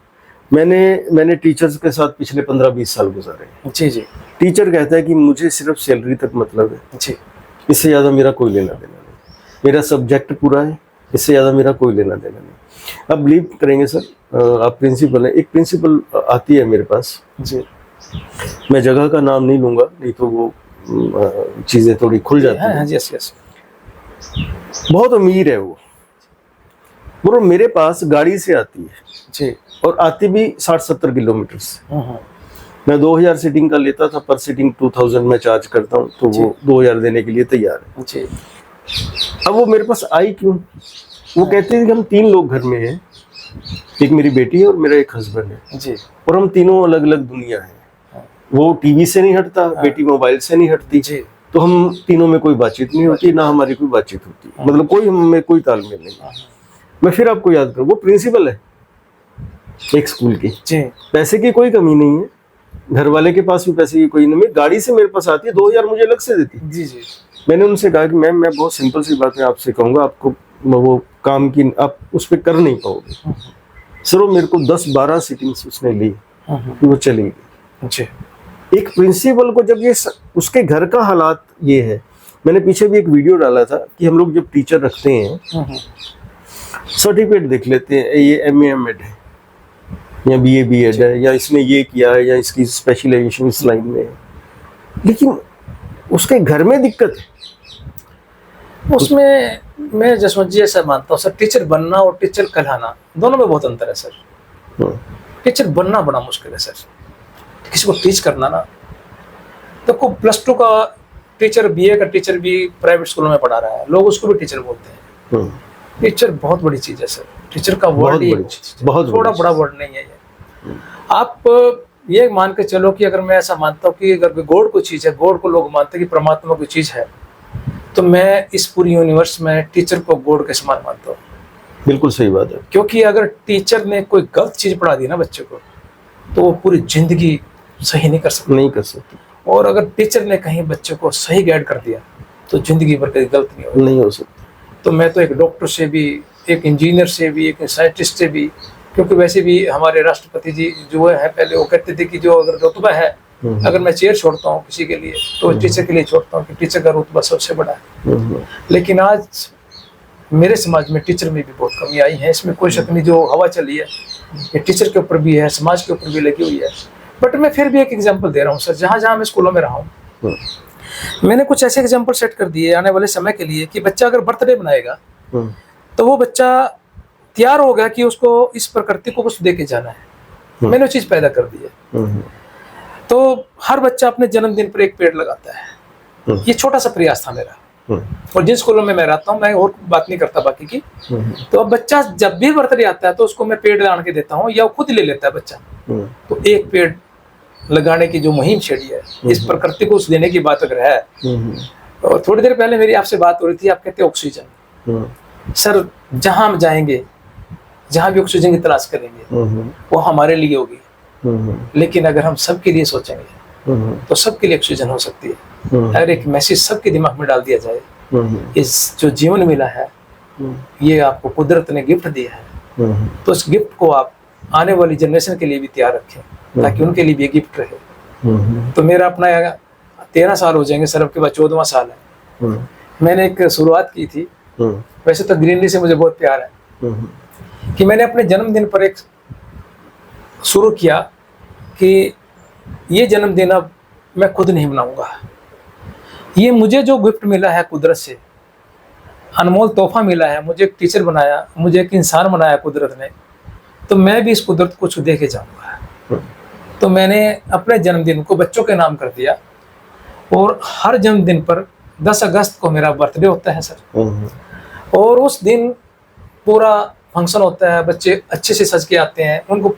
मैंने टीचर्स के साथ पिछले 15-20 साल गुजारे जी। टीचर कहता है कि मुझे सिर्फ सैलरी तक मतलब है जी, इससे ज्यादा मेरा कोई लेना देना नहीं, मेरा सब्जेक्ट पूरा है, इससे ज्यादा मेरा कोई लेना देना नहीं। अब बिलीव करेंगे सर, आप प्रिंसिपल हैं, एक प्रिंसिपल आती है मेरे पास जी, मैं जगह का नाम नहीं लूंगा, नहीं तो वो चीजें थोड़ी खुल जाती हैं। यस। बहुत अमीर है वो मेरे पास गाड़ी से आती है जी, और आती भी 60-70 किलोमीटर से। मैं 2000 सीटिंग का लेता था, पर सीटिंग 2000 में चार्ज करता हूँ, तो वो 2000 देने के लिए तैयार है जी। अब वो मेरे पास आई क्यों? वो कहते हैं कि हम 3 लोग घर में हैं, एक मेरी बेटी है और मेरा एक हस्बैंड है जी, और हम तीनों अलग अलग दुनिया है। वो टीवी से नहीं हटता, बेटी मोबाइल से नहीं हटती जी, तो हम तीनों में कोई बातचीत नहीं होती, ना हमारी कोई बातचीत होती, मतलब कोई हमें कोई तालमेल नहीं। मैं फिर आपको याद करूँ, वो प्रिंसिपल है एक स्कूल की जी, पैसे की कोई कमी नहीं है, घर वाले के पास भी पैसे की कोई नहीं, गाड़ी से मेरे पास आती है, 2000 मुझे अलग से देती जी जी। मैंने उनसे कहा कि मैम मैं बहुत सिंपल सी बात है आपसे कहूँगा, आपको वो काम की आप उस पर कर नहीं पाओगे। सर वो मेरे को 10-12 सीटिंग्स उसने ली, वो चली गई जी। एक प्रिंसिपल को जब ये उसके घर का हालात ये है, मैंने पीछे भी एक वीडियो डाला था कि हम लोग जब टीचर रखते हैं सर्टिफिकेट देख लेते हैं, ये MA M.Ed है या BA B.Ed है, या इसने ये किया है, या इसकी स्पेशलाइजेशन इस लाइन में है, लेकिन उसके घर में दिक्कत है। उसमें मैं जसवंत जी ऐसा मानता हूँ सर, टीचर बनना और टीचर कहलाना दोनों में बहुत अंतर है सर। टीचर बनना बड़ा मुश्किल है सर, किसी को टीच करना ना, तो को +2 का टीचर, BA का टीचर भी प्राइवेट स्कूलों में पढ़ा रहा है, लोग उसको भी टीचर बोलते हैं। टीचर बहुत बड़ी चीज है सर, टीचर का वर्ड ही बहुत थोड़ा बड़ा वर्ड नहीं है ये। आप ये मान के चलो कि अगर मैं ऐसा मानता हूँ कि अगर गॉड कोई चीज है, गॉड को लोग मानते हैं कि परमात्मा कोई चीज है, तो मैं इस पूरी यूनिवर्स में टीचर को गॉड के समान मानता हूँ। बिल्कुल सही बात है, क्योंकि अगर टीचर ने कोई गलत चीज पढ़ा दी ना बच्चे को, तो वो पूरी जिंदगी सही नहीं कर सकते। और अगर टीचर ने कहीं बच्चे को सही गाइड कर दिया तो जिंदगी भर कभी गलत नहीं हो सकता। तो मैं तो एक डॉक्टर से भी, एक इंजीनियर से भी, एक साइंटिस्ट से भी, क्योंकि वैसे भी हमारे राष्ट्रपति जी जो है पहले वो कहते थे कि जो अगर रुतबा है, अगर मैं चेयर छोड़ता हूँ किसी के लिए तो टीचर के लिए छोड़ता हूँ कि टीचर का रुतबा सबसे बड़ा है। लेकिन आज मेरे समाज में टीचर में भी बहुत कमी आई है, इसमें कोई शक नहीं। जो हवा चली है ये टीचर के ऊपर भी है, समाज के ऊपर भी लगी हुई है। बट मैं फिर भी एक एग्जांपल दे रहा हूँ सर, जहाँ जहाँ मैं स्कूलों में रहा हूँ मैंने कुछ ऐसे एग्जांपल सेट कर दिए आने वाले समय के लिए कि बच्चा अगर बर्थडे बनाएगा तो वो बच्चा तैयार होगा कि उसको इस प्रकृति को कुछ दे के जाना है। मैंने वो चीज़ पैदा कर दी है। तो हर बच्चा अपने जन्मदिन पर एक पेड़ लगाता है। ये छोटा सा प्रयास था मेरा। और जिन स्कूलों में मैं रहता हूँ मैं और बात नहीं करता बाकी की। तो अब बच्चा जब भी बर्थडे आता है तो उसको मैं पेड़ लगाने के देता हूँ या वो खुद ले लेता है बच्चा। तो एक पेड़ लगाने की जो मुहिम छेड़ी है, इस प्रकृति को उस देने की बात अगर है। और थोड़ी देर पहले मेरी आपसे बात हो रही थी, आप कहते ऑक्सीजन। सर जहाँ हम जाएंगे, जहाँ भी ऑक्सीजन की तलाश करेंगे वो हमारे लिए होगी। लेकिन अगर हम सबके लिए सोचेंगे तो सबके लिए ऑक्सीजन हो सकती है। अगर एक मैसेज सबके दिमाग में डाल दिया जाए, इस जो जीवन मिला है ये आपको कुदरत ने गिफ्ट दिया है, तो इस गिफ्ट को आप आने वाली जनरेशन के लिए भी तैयार रखें ताकि उनके लिए भी गिफ्ट रहे। तो मेरा अपना 13 साल हो जाएंगे सर, अब के बाद 14वां साल है। मैंने एक शुरुआत की थी, वैसे तो ग्रीनरी से मुझे बहुत प्यार है, कि मैंने अपने जन्मदिन पर एक शुरू किया कि ये जन्मदिन अब मैं खुद नहीं मनाऊंगा। ये मुझे जो गिफ्ट मिला है कुदरत से, अनमोल तोहफा मिला है, मुझे एक टीचर बनाया, मुझे एक इंसान बनाया कुदरत ने, तो मैं भी इस कुदरत को छू दे के जाऊंगा। तो मैंने अपने जन्मदिन को बच्चों के नाम कर दिया और हर जन्मदिन पर 10 अगस्त को मेरा बर्थडे होता है सर। और उस दिन पूरा फंक्शन होता है, बच्चे अच्छे से सज के आते हैं, उनको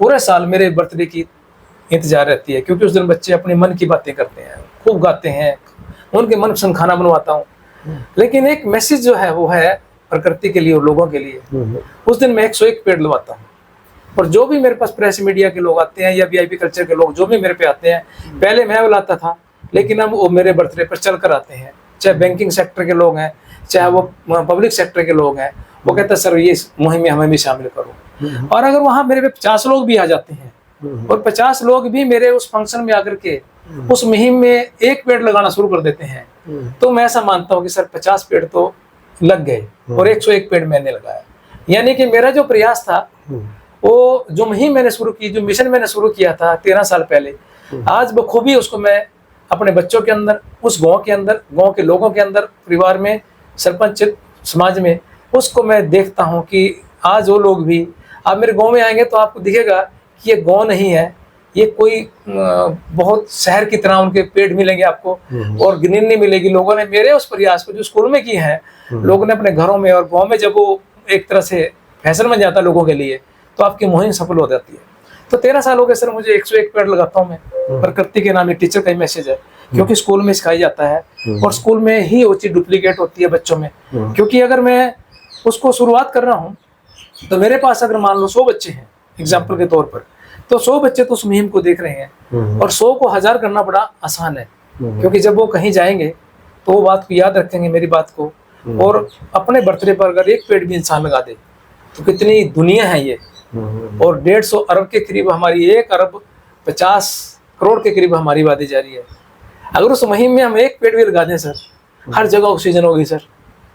पूरे साल मेरे बर्थडे की इंतजार रहती है, क्योंकि उस दिन बच्चे अपने मन की बातें करते हैं, खूब गाते हैं, उनके मनपसंद खाना बनवाता हूँ। लेकिन एक मैसेज जो है वो है प्रकृति के लिए और लोगों के लिए। उस दिन मैं 101 पेड़ लगवाता हूँ। और जो भी मेरे पास प्रेस मीडिया के लोग आते हैं या वीआईपी कल्चर के लोग जो भी मेरे पे आते हैं, पहले मैं बुलाता था लेकिन अब वो मेरे बर्थडे पर चल कर आते हैं। चाहे बैंकिंग सेक्टर के लोग हैं, चाहे वो पब्लिक सेक्टर के लोग हैं, वो कहते हैं सर ये मुहिम में हमें भी शामिल करो। और अगर वहाँ मेरे पे 50 लोग भी आ जाते हैं और 50 लोग भी मेरे उस फंक्शन में आकर के उस मुहिम में एक पेड़ लगाना शुरू कर देते हैं, तो मैं ऐसा मानता हूँ कि सर 50 पेड़ तो लग गए और 101 पेड़ मैंने लगाया। यानी कि मेरा जो प्रयास था, वो जो मुहिम मैंने शुरू की, जो मिशन मैंने शुरू किया था 13 साल पहले, आज बखूबी उसको मैं अपने बच्चों के अंदर, उस गांव के अंदर, गांव के लोगों के अंदर, परिवार में, सरपंच समाज में, उसको मैं देखता हूं कि आज वो लोग भी, आप मेरे गांव में आएंगे तो आपको दिखेगा कि ये गांव नहीं है, ये कोई बहुत शहर की तरह उनके पेड़ मिलेंगे आपको और ग्रीन नहीं मिलेगी। लोगों ने मेरे उस प्रयास को जो स्कूल में किए हैं, लोगों ने अपने घरों में और गाँव में, जब वो एक तरह से फैशन बन जाता है लोगों के लिए, तो आपकी मुहिम सफल हो जाती है। तो 13 साल हो गए सर मुझे 101 पेड़ लगाता हूँ मैं, प्रकृति के नाम। ये टीचर का ही मैसेज है, क्योंकि स्कूल में सिखाया जाता है और स्कूल में ही वो चीज डुप्लीकेट होती है बच्चों में। क्योंकि अगर मैं उसको शुरुआत कर रहा हूँ तो मेरे पास अगर मान लो 100 बच्चे हैं एग्जाम्पल के तौर पर, तो 100 बच्चे तो उस मुहिम को देख रहे हैं और 100 को 1000 करना बड़ा आसान है। क्योंकि जब वो कहीं जाएंगे तो वो बात को याद रखेंगे, मेरी बात को, और अपने बर्थडे पर अगर एक पेड़ भी इंसान लगा दे तो कितनी दुनिया है ये। और 150 अरब के करीब हमारी, 1 अरब 50 करोड़ के करीब हमारी आबादी जा रही है। अगर उस मुहिम में हम एक पेड़ भी लगा दें सर, हर जगह ऑक्सीजन होगी सर,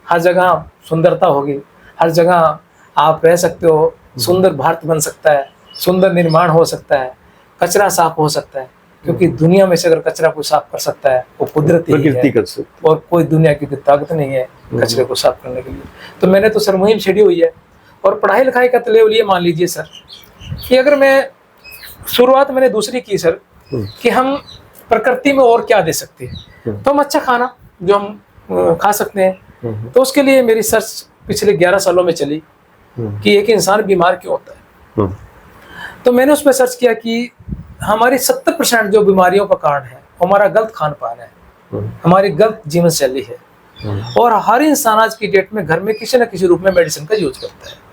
हर जगह सुंदरता होगी, हर जगह आप रह सकते हो, सुंदर भारत बन सकता है, सुंदर निर्माण हो सकता है, कचरा साफ हो सकता है। क्योंकि दुनिया में से अगर कचरा कोई साफ कर सकता है वो कुदरती है, कर सकती, और कोई दुनिया की ताकत नहीं है कचरे को साफ करने के लिए। तो मैंने तो सर मुहिम छेड़ी हुई है। और पढ़ाई लिखाई का लेवल ये मान लीजिए सर कि अगर मैं शुरुआत मैंने दूसरी की सर कि हम प्रकृति में और क्या दे सकते हैं, तो हम अच्छा खाना जो हम खा सकते हैं। तो उसके लिए मेरी सर्च पिछले 11 सालों में चली कि एक इंसान बीमार क्यों होता है। तो मैंने उस पर सर्च किया कि हमारी 70% जो बीमारियों का कारण है हमारा गलत खान पान है, हमारी गलत जीवन शैली है। और हर इंसान आज की डेट में घर में किसी न किसी रूप में मेडिसिन का यूज करता है।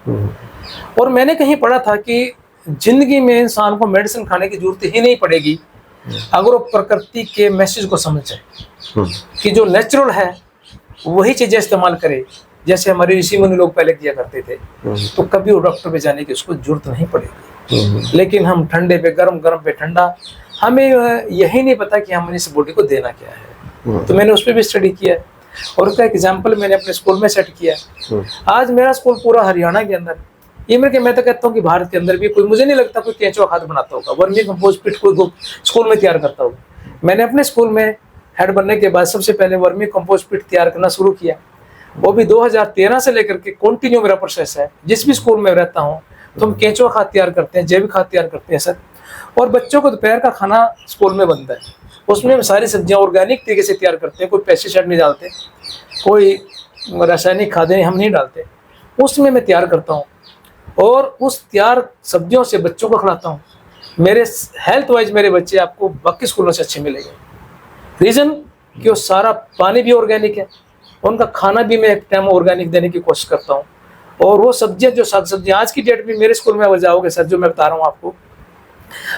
और मैंने कहीं पढ़ा था कि जिंदगी में इंसान को मेडिसिन खाने की जरूरत ही नहीं पड़ेगी अगर वो प्रकृति के मैसेज को समझ जाए कि जो नेचुरल है वही चीजें इस्तेमाल करे, जैसे हमारे ऋषि मुनि लोग पहले किया करते थे, तो कभी वो डॉक्टर पे जाने की उसको जरूरत नहीं पड़ेगी। लेकिन हम ठंडे पे गर्म, गर्म पे ठंडा, हमें यही नहीं पता कि हमने इस बॉडी को देना क्या है। तो मैंने उस पर भी स्टडी किया और उसका एग्जाम्पल मैंने अपने स्कूल में सेट किया। आज मेरा स्कूल पूरा हरियाणा के अंदर, इवन के मैं तो कहता हूँ कि भारत के अंदर भी कोई, मुझे नहीं लगता कोई केंचुआ खाद बनाता होगा, वर्मी कंपोस्ट पिट कोई स्कूल में तैयार करता होगा। मैंने अपने स्कूल में हेड बनने के बाद सबसे पहले वर्मी कंपोस्ट पिट तैयार करना शुरू किया। वो भी 2013 से लेकर के कंटिन्यू मेरा प्रोसेस है। जिस भी स्कूल में रहता हूँ तो हम केंचुआ खाद तैयार करते हैं, जैविक खाद तैयार करते हैं सर। और बच्चों को दोपहर का खाना स्कूल में बनता है, उसमें हम सारी सब्जियां ऑर्गेनिक तरीके से तैयार करते हैं, कोई पेस्टिसाइड नहीं डालते, कोई रासायनिक खादें हम नहीं डालते, उसमें मैं तैयार करता हूँ और उस तैयार सब्जियों से बच्चों को खिलाता हूँ। मेरे हेल्थ वाइज मेरे बच्चे आपको बाकी स्कूलों से अच्छे मिलेंगे। रीज़न कि वो सारा पानी भी ऑर्गेनिक है, उनका खाना भी मैं एक टाइम ऑर्गेनिक देने की कोशिश करता हूँ। और वो सब्जियाँ, जो साग सब्जियाँ आज की डेट में मेरे स्कूल में अगर जाओगे सर, जो मैं बता रहा हूँ आपको,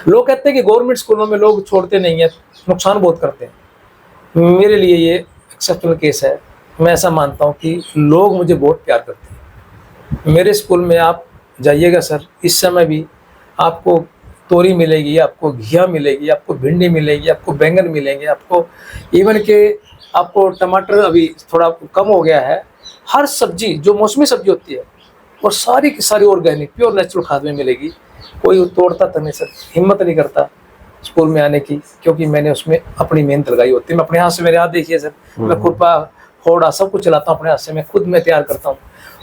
लोग कहते हैं कि गवर्नमेंट स्कूलों में लोग छोड़ते नहीं है, नुकसान बहुत करते हैं। मेरे लिए ये एक्सेप्शनल केस है। मैं ऐसा मानता हूँ कि लोग मुझे बहुत प्यार करते हैं। मेरे स्कूल में आप जाइएगा सर, इस समय भी आपको तोरी मिलेगी, आपको घिया मिलेगी, आपको भिंडी मिलेगी, आपको बैंगन मिलेंगे, आपको इवन के आपको टमाटर अभी थोड़ा कम हो गया है। हर सब्जी जो मौसमी सब्जी होती है वो सारी की सारी ऑर्गेनिक प्योर नेचुरल खाद में मिलेगी। कोई तोड़ता तो नहीं सर, हिम्मत नहीं करता स्कूल में आने की, क्योंकि मैंने उसमें अपनी मेहनत लगाई होती है। मैं अपने हाथ से, मेरे हाथ देखिए सर, मैं खुरपा फोड़ा सब कुछ चलाता हूँ अपने हाथ से, मैं खुद में तैयार करता हूँ।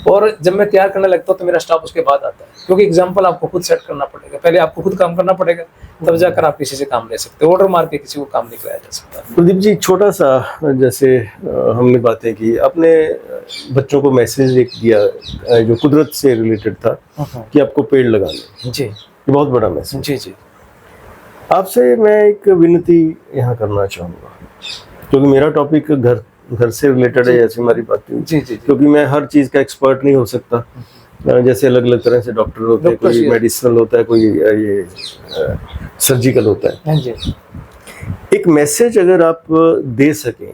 और जब मैं तैयार करने लगता हूँ तो मेरा स्टाफ उसके बाद आता है, क्योंकि एग्जाम्पल आपको खुद सेट करना पड़ेगा। पहले आपको खुद काम करना पड़ेगा, तब जाकर आप किसी से काम ले सकते हो। ऑर्डर मार के किसी को काम नहीं कराया जा सकता। प्रदीप जी, छोटा सा जैसे हमने बातें की, अपने बच्चों को मैसेज एक दिया जो कुदरत से रिलेटेड था कि आपको पेड़ लगाने। जी, ये बहुत बड़ा मैसेज। जी जी, आपसे मैं एक विनती यहाँ करना चाहूँगा, क्योंकि मेरा टॉपिक घर से रिलेटेड है, जैसे हमारी बातें। जी जी, क्योंकि मैं हर चीज़ का एक्सपर्ट नहीं हो सकता। जैसे अलग अलग तरह से डॉक्टर होते हैं, कोई मेडिसिनल होता है, कोई ये सर्जिकल होता है। जी। एक मैसेज अगर आप दे सकें,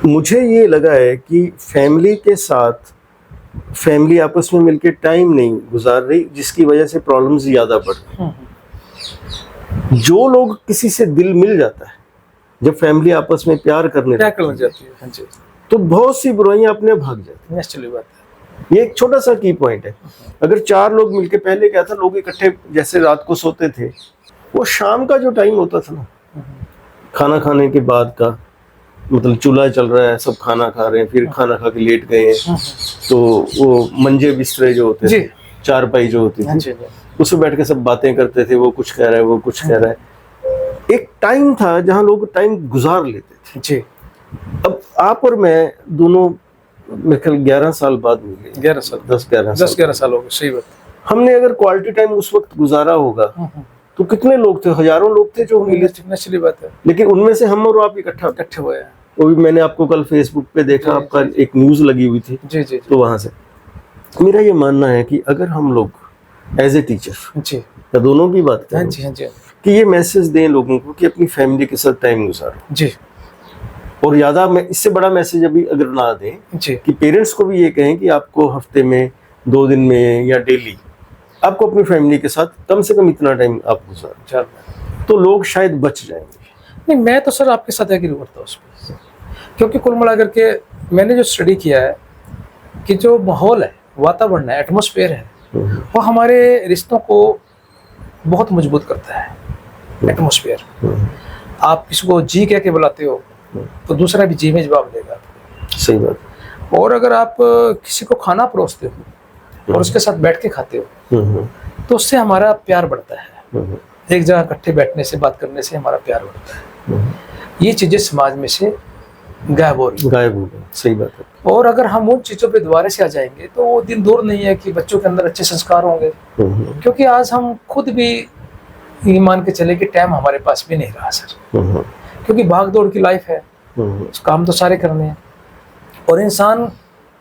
मुझे ये लगा है कि फैमिली के साथ फैमिली आपस में मिलके टाइम नहीं गुजार रही, जिसकी वजह से प्रॉब्लम्स ज़्यादा बढ़ रही। जो लोग किसी से दिल मिल जाता है, जब फैमिली आपस में प्यार करने लग जाती है, तो बहुत सी बुराइयां अपने भाग जाती हैं। नेचुरली बात है। ये एक छोटा सा की पॉइंट है। अगर 4 लोग मिलके, पहले क्या था, लोग इकट्ठे जैसे रात को सोते थे, वो शाम का जो टाइम होता था ना, खाना खाने के बाद का, मतलब चूल्हा चल रहा है, सब खाना खा रहे हैं, फिर खाना खा के लेट गए हैं, तो वो मंजे बिस्तरे जो होते थे, चारपाई जो होती थी, उसमें बैठ के सब बातें करते थे। वो कुछ कह रहा है, वो कुछ कह रहा है। एक टाइम था जहां लोग टाइम गुजार लेते थे। जी। अब आप और मैं दोनों मेरे ख्याल 11 साल बाद मिले। 11 साल, 10-11 साल हो गए। सही बात। हमने अगर क्वालिटी टाइम उस वक्त गुजारा होगा तो कितने लोग थे, हजारों लोग थे जो मिले थे। नेचुरली बात है। लेकिन उनमें से हम और आप इकट्ठे हुए हैं। वो भी मैंने आपको कल फेसबुक पे देखा, आपका एक न्यूज लगी हुई थी। जी जी। तो वहां से मेरा ये मानना है कि अगर हम लोग एज ए टीचर, जी, या दोनों की बात करें, जी हाँ जी, कि ये मैसेज दें लोगों को कि अपनी फैमिली के साथ टाइम गुजारो। जी। और ज़्यादा इससे बड़ा मैसेज अभी अगर ना दें, जी, कि पेरेंट्स को भी ये कहें कि आपको हफ्ते में 2 दिन में या डेली आपको अपनी फैमिली के साथ कम से कम इतना टाइम आप गुजारो, तो लोग शायद बच जाएंगे। नहीं, मैं तो सर आपके साथ एग्री करता हूँ उस पर, क्योंकि कुल मिलाकर के मैंने जो स्टडी किया है कि जो माहौल है, वातावरण है, एटमॉस्फेयर है, वो हमारे रिश्तों को बहुत मजबूत करता है। एटमॉस्फेयर, आप किसी को जी कह के बुलाते हो तो दूसरा भी जी में जवाब देगा। सही बात। और अगर आप किसी को खाना परोसते हो और उसके साथ बैठ के खाते हो तो उससे हमारा प्यार बढ़ता है। एक जगह इकट्ठे बैठने से, बात करने से हमारा प्यार बढ़ता है। ये चीजें समाज में से गायब हो गई। सही बात है। और अगर हम उन चीजों पे दोबारा से आ जाएंगे तो वो दिन दूर नहीं है कि बच्चों के अंदर अच्छे संस्कार होंगे। क्योंकि आज हम खुद भी ये मान के चले कि टाइम हमारे पास भी नहीं रहा सर, क्योंकि भाग दौड़ की लाइफ है, काम तो सारे करने हैं और इंसान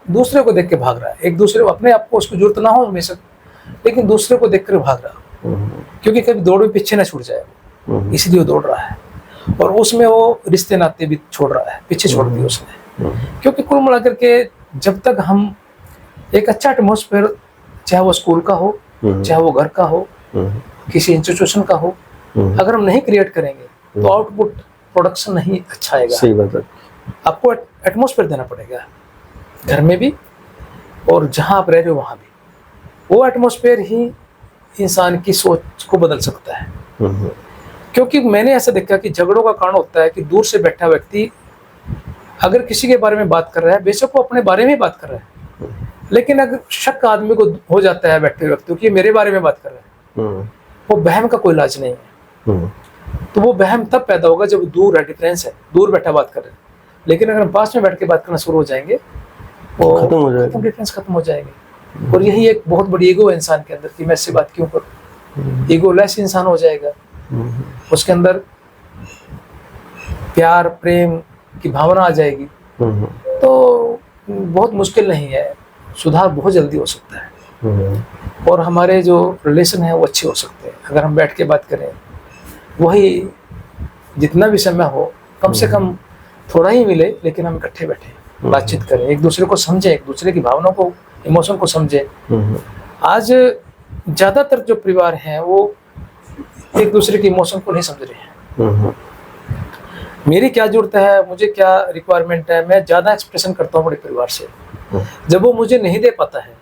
दूसरे को देख के भाग रहा है। एक दूसरे को, अपने आप को उसको जरूरत ना हो हमेशा, लेकिन दूसरे को देख कर भाग रहा है, क्योंकि कभी दौड़ में पीछे ना छूट जाए। इसलिए वो दौड़ रहा है, और उसमें वो रिश्ते नाते भी छोड़ रहा है, पीछे छोड़ दिए उसने। क्योंकि कुल मिलाकर के जब तक हम एक अच्छा एटमॉस्फेयर, चाहे वो स्कूल का हो, चाहे वो घर का हो, किसी इंस्टीट्यूशन का हो, अगर हम नहीं क्रिएट करेंगे तो आउटपुट प्रोडक्शन नहीं अच्छा आएगा। सही बात है। आपको एटमॉस्फेयर देना पड़ेगा, घर में भी और जहाँ आप रह रहे हो वहाँ भी। वो एटमॉस्फेयर ही इंसान की सोच को बदल सकता है। क्योंकि मैंने ऐसा देखा कि झगड़ों का कारण होता है कि दूर से बैठा व्यक्ति अगर किसी के बारे में बात कर रहा है, बेशक वो अपने बारे में ही बात कर रहा है, लेकिन अगर शक आदमी को हो जाता है बैठे व्यक्ति कि मेरे बारे में बात कर रहा है, वो वहम का कोई इलाज नहीं है। तो वो वहम तब पैदा होगा जब दूर है, डिफरेंस है, दूर बैठा बात कर रहे हैं। लेकिन अगर हम पास में बैठ के बात करना शुरू हो जाएंगे, वो खत्म हो जाएगा, डिफरेंस खत्म हो जाएंगे। और यही एक बहुत बड़ी ईगो है इंसान के अंदर कि मैं इससे बात क्यों करूं। ईगो लेस इंसान हो जाएगा, उसके अंदर प्यार प्रेम की भावना आ जाएगी, तो बहुत मुश्किल नहीं है, सुधार बहुत जल्दी हो सकता है। और हमारे जो रिलेशन है वो अच्छे हो सकते हैं अगर हम बैठ के बात करें। वही जितना भी समय हो, कम से कम थोड़ा ही मिले, लेकिन हम इकट्ठे बैठे बातचीत करें, एक दूसरे को समझें, एक दूसरे की भावनाओं को, इमोशन को समझें। आज ज्यादातर जो परिवार हैं वो एक दूसरे की इमोशन को नहीं समझ रहे हैं। मेरी क्या जरूरत है, मुझे क्या रिक्वायरमेंट है, मैं ज्यादा एक्सप्रेशन करता हूँ बड़े परिवार से। जब वो मुझे नहीं दे पाता है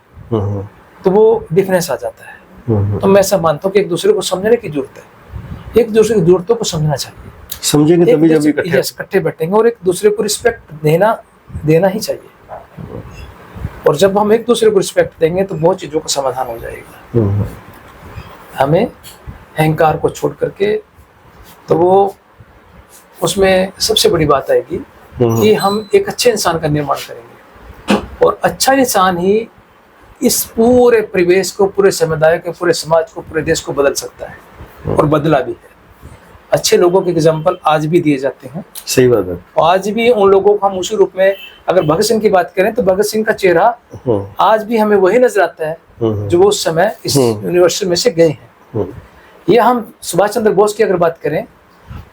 तो वो डिफरेंस आ जाता है। तो मैं ऐसा मानता हूँ कि एक दूसरे को समझने की जरूरत है, एक दूसरे की जरूरतों को समझना चाहिए, समझेंगे तभी जब इकट्ठे बैठेंगे, और एक दूसरे को रिस्पेक्ट देना ही चाहिए। और जब हम एक दूसरे को रिस्पेक्ट देंगे तो बहुत चीजों का समाधान हो जाएगा। हमें अहंकार को छोड़ करके, तो वो उसमें सबसे बड़ी बात आएगी कि हम एक अच्छे इंसान का निर्माण करेंगे, और अच्छा इंसान ही इस पूरे परिवेश को, पूरे समुदाय को, पूरे समाज को, पूरे देश को बदल सकता है, और बदला भी है। अच्छे लोगों के एग्जाम्पल आज भी दिए जाते हैं। सही बात है। और आज भी उन लोगों को हम उसी रूप में, अगर भगत सिंह की बात करें तो भगत सिंह का चेहरा आज भी हमें वही नजर आता है जो वो उस समय इस यूनिवर्स में से गए हैं। ये हम सुभाष चंद्र बोस की अगर बात करें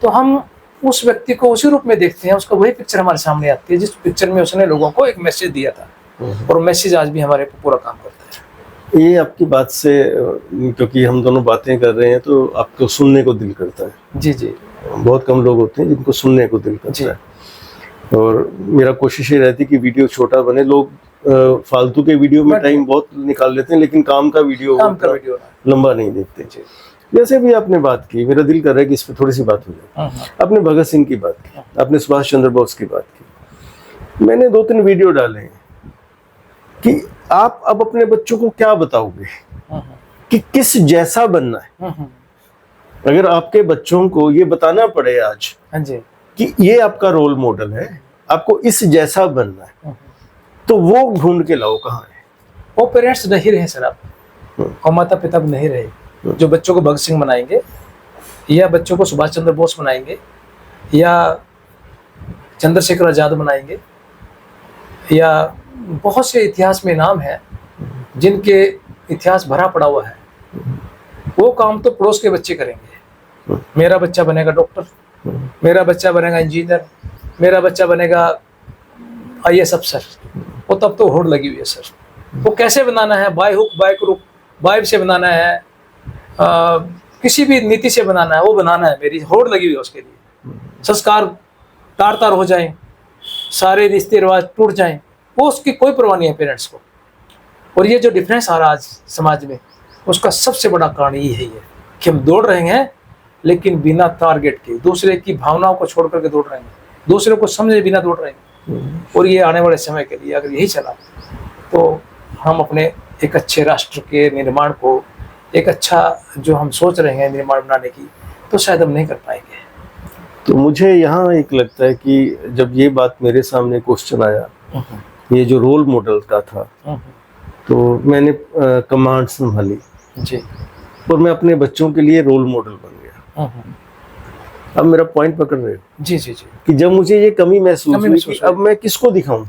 तो हम उस व्यक्ति को उसी रूप में देखते हैं, उसका वही पिक्चर हमारे सामने आती है जिस पिक्चर में उसने लोगों को एक मैसेज दिया था, और मैसेज आज भी हमारे पे पूरा काम करता है। ये आपकी बात से, क्योंकि हम दोनों बातें कर रहे हैं तो आपको सुनने को दिल करता है। जी जी। बहुत कम लोग होते हैं जिनको सुनने को दिल करता है, और मेरा कोशिश ये रहती है कि वीडियो छोटा बने। लोग फालतू के वीडियो में टाइम बहुत निकाल लेते हैं, लेकिन काम का वीडियो लंबा नहीं देखते। जैसे भी आपने बात की, मेरा दिल कर रहा है कि इस पर थोड़ी सी बात हो जाए। आपने भगत सिंह की बात की, आपने सुभाष चंद्र बोस की बात की। मैंने 2-3 वीडियो डाले हैं कि आप अब अपने बच्चों को क्या बताओगे कि किस जैसा बनना है। अगर आपके बच्चों को ये बताना पड़े आज कि ये आपका रोल मॉडल है, आपको इस जैसा बनना है, तो वो ढूंढ के लाओ कहाँ है। वो पेरेंट्स नहीं रहे सर, आप और माता पिता भी नहीं रहे जो बच्चों को भगत सिंह बनाएंगे, या बच्चों को सुभाष चंद्र बोस बनाएंगे, या चंद्रशेखर आजाद बनाएंगे, या बहुत से इतिहास में नाम है जिनके इतिहास भरा पड़ा हुआ है। वो काम तो पड़ोस के बच्चे करेंगे। मेरा बच्चा बनेगा डॉक्टर, मेरा बच्चा बनेगा इंजीनियर, मेरा बच्चा बनेगा IAS अफसर। वो तब तो होड़ लगी हुई है सर। वो कैसे बनाना है, बाय हुक बाय क्रुक, बाइब से बनाना है, किसी भी नीति से बनाना है, वो बनाना है, मेरी होड़ लगी हुई है उसके लिए। संस्कार तार तार हो जाएं, सारे रिश्ते रिवाज टूट जाएं, वो उसकी कोई परवाह नहीं है पेरेंट्स को। और ये जो डिफरेंस आ रहा है आज समाज में, उसका सबसे बड़ा कारण यही है कि हम दौड़ रहे हैं लेकिन बिना टारगेट के, दूसरे की भावनाओं को छोड़ करके दौड़ रहे हैं, दूसरे को समझे बिना दौड़ रहे हैं। और ये आने वाले समय के लिए अगर यही चला तो हम अपने एक अच्छे राष्ट्र के निर्माण को, एक अच्छा जो हम सोच रहे हैं निर्माण बनाने की, तो शायद हम नहीं कर पाएंगे। तो मुझे यहाँ एक लगता है कि जब ये बात मेरे सामने क्वेश्चन आया, ये जो रोल मॉडल का था, तो मैंने कमांड संभाली जी, और मैं अपने बच्चों के लिए रोल मॉडल बन गया। अब मेरा पॉइंट पकड़ रहे हो? जी जी जी। कि जब मुझे ये कमी महसूस हुई कि अब मैं किसको दिखाऊं,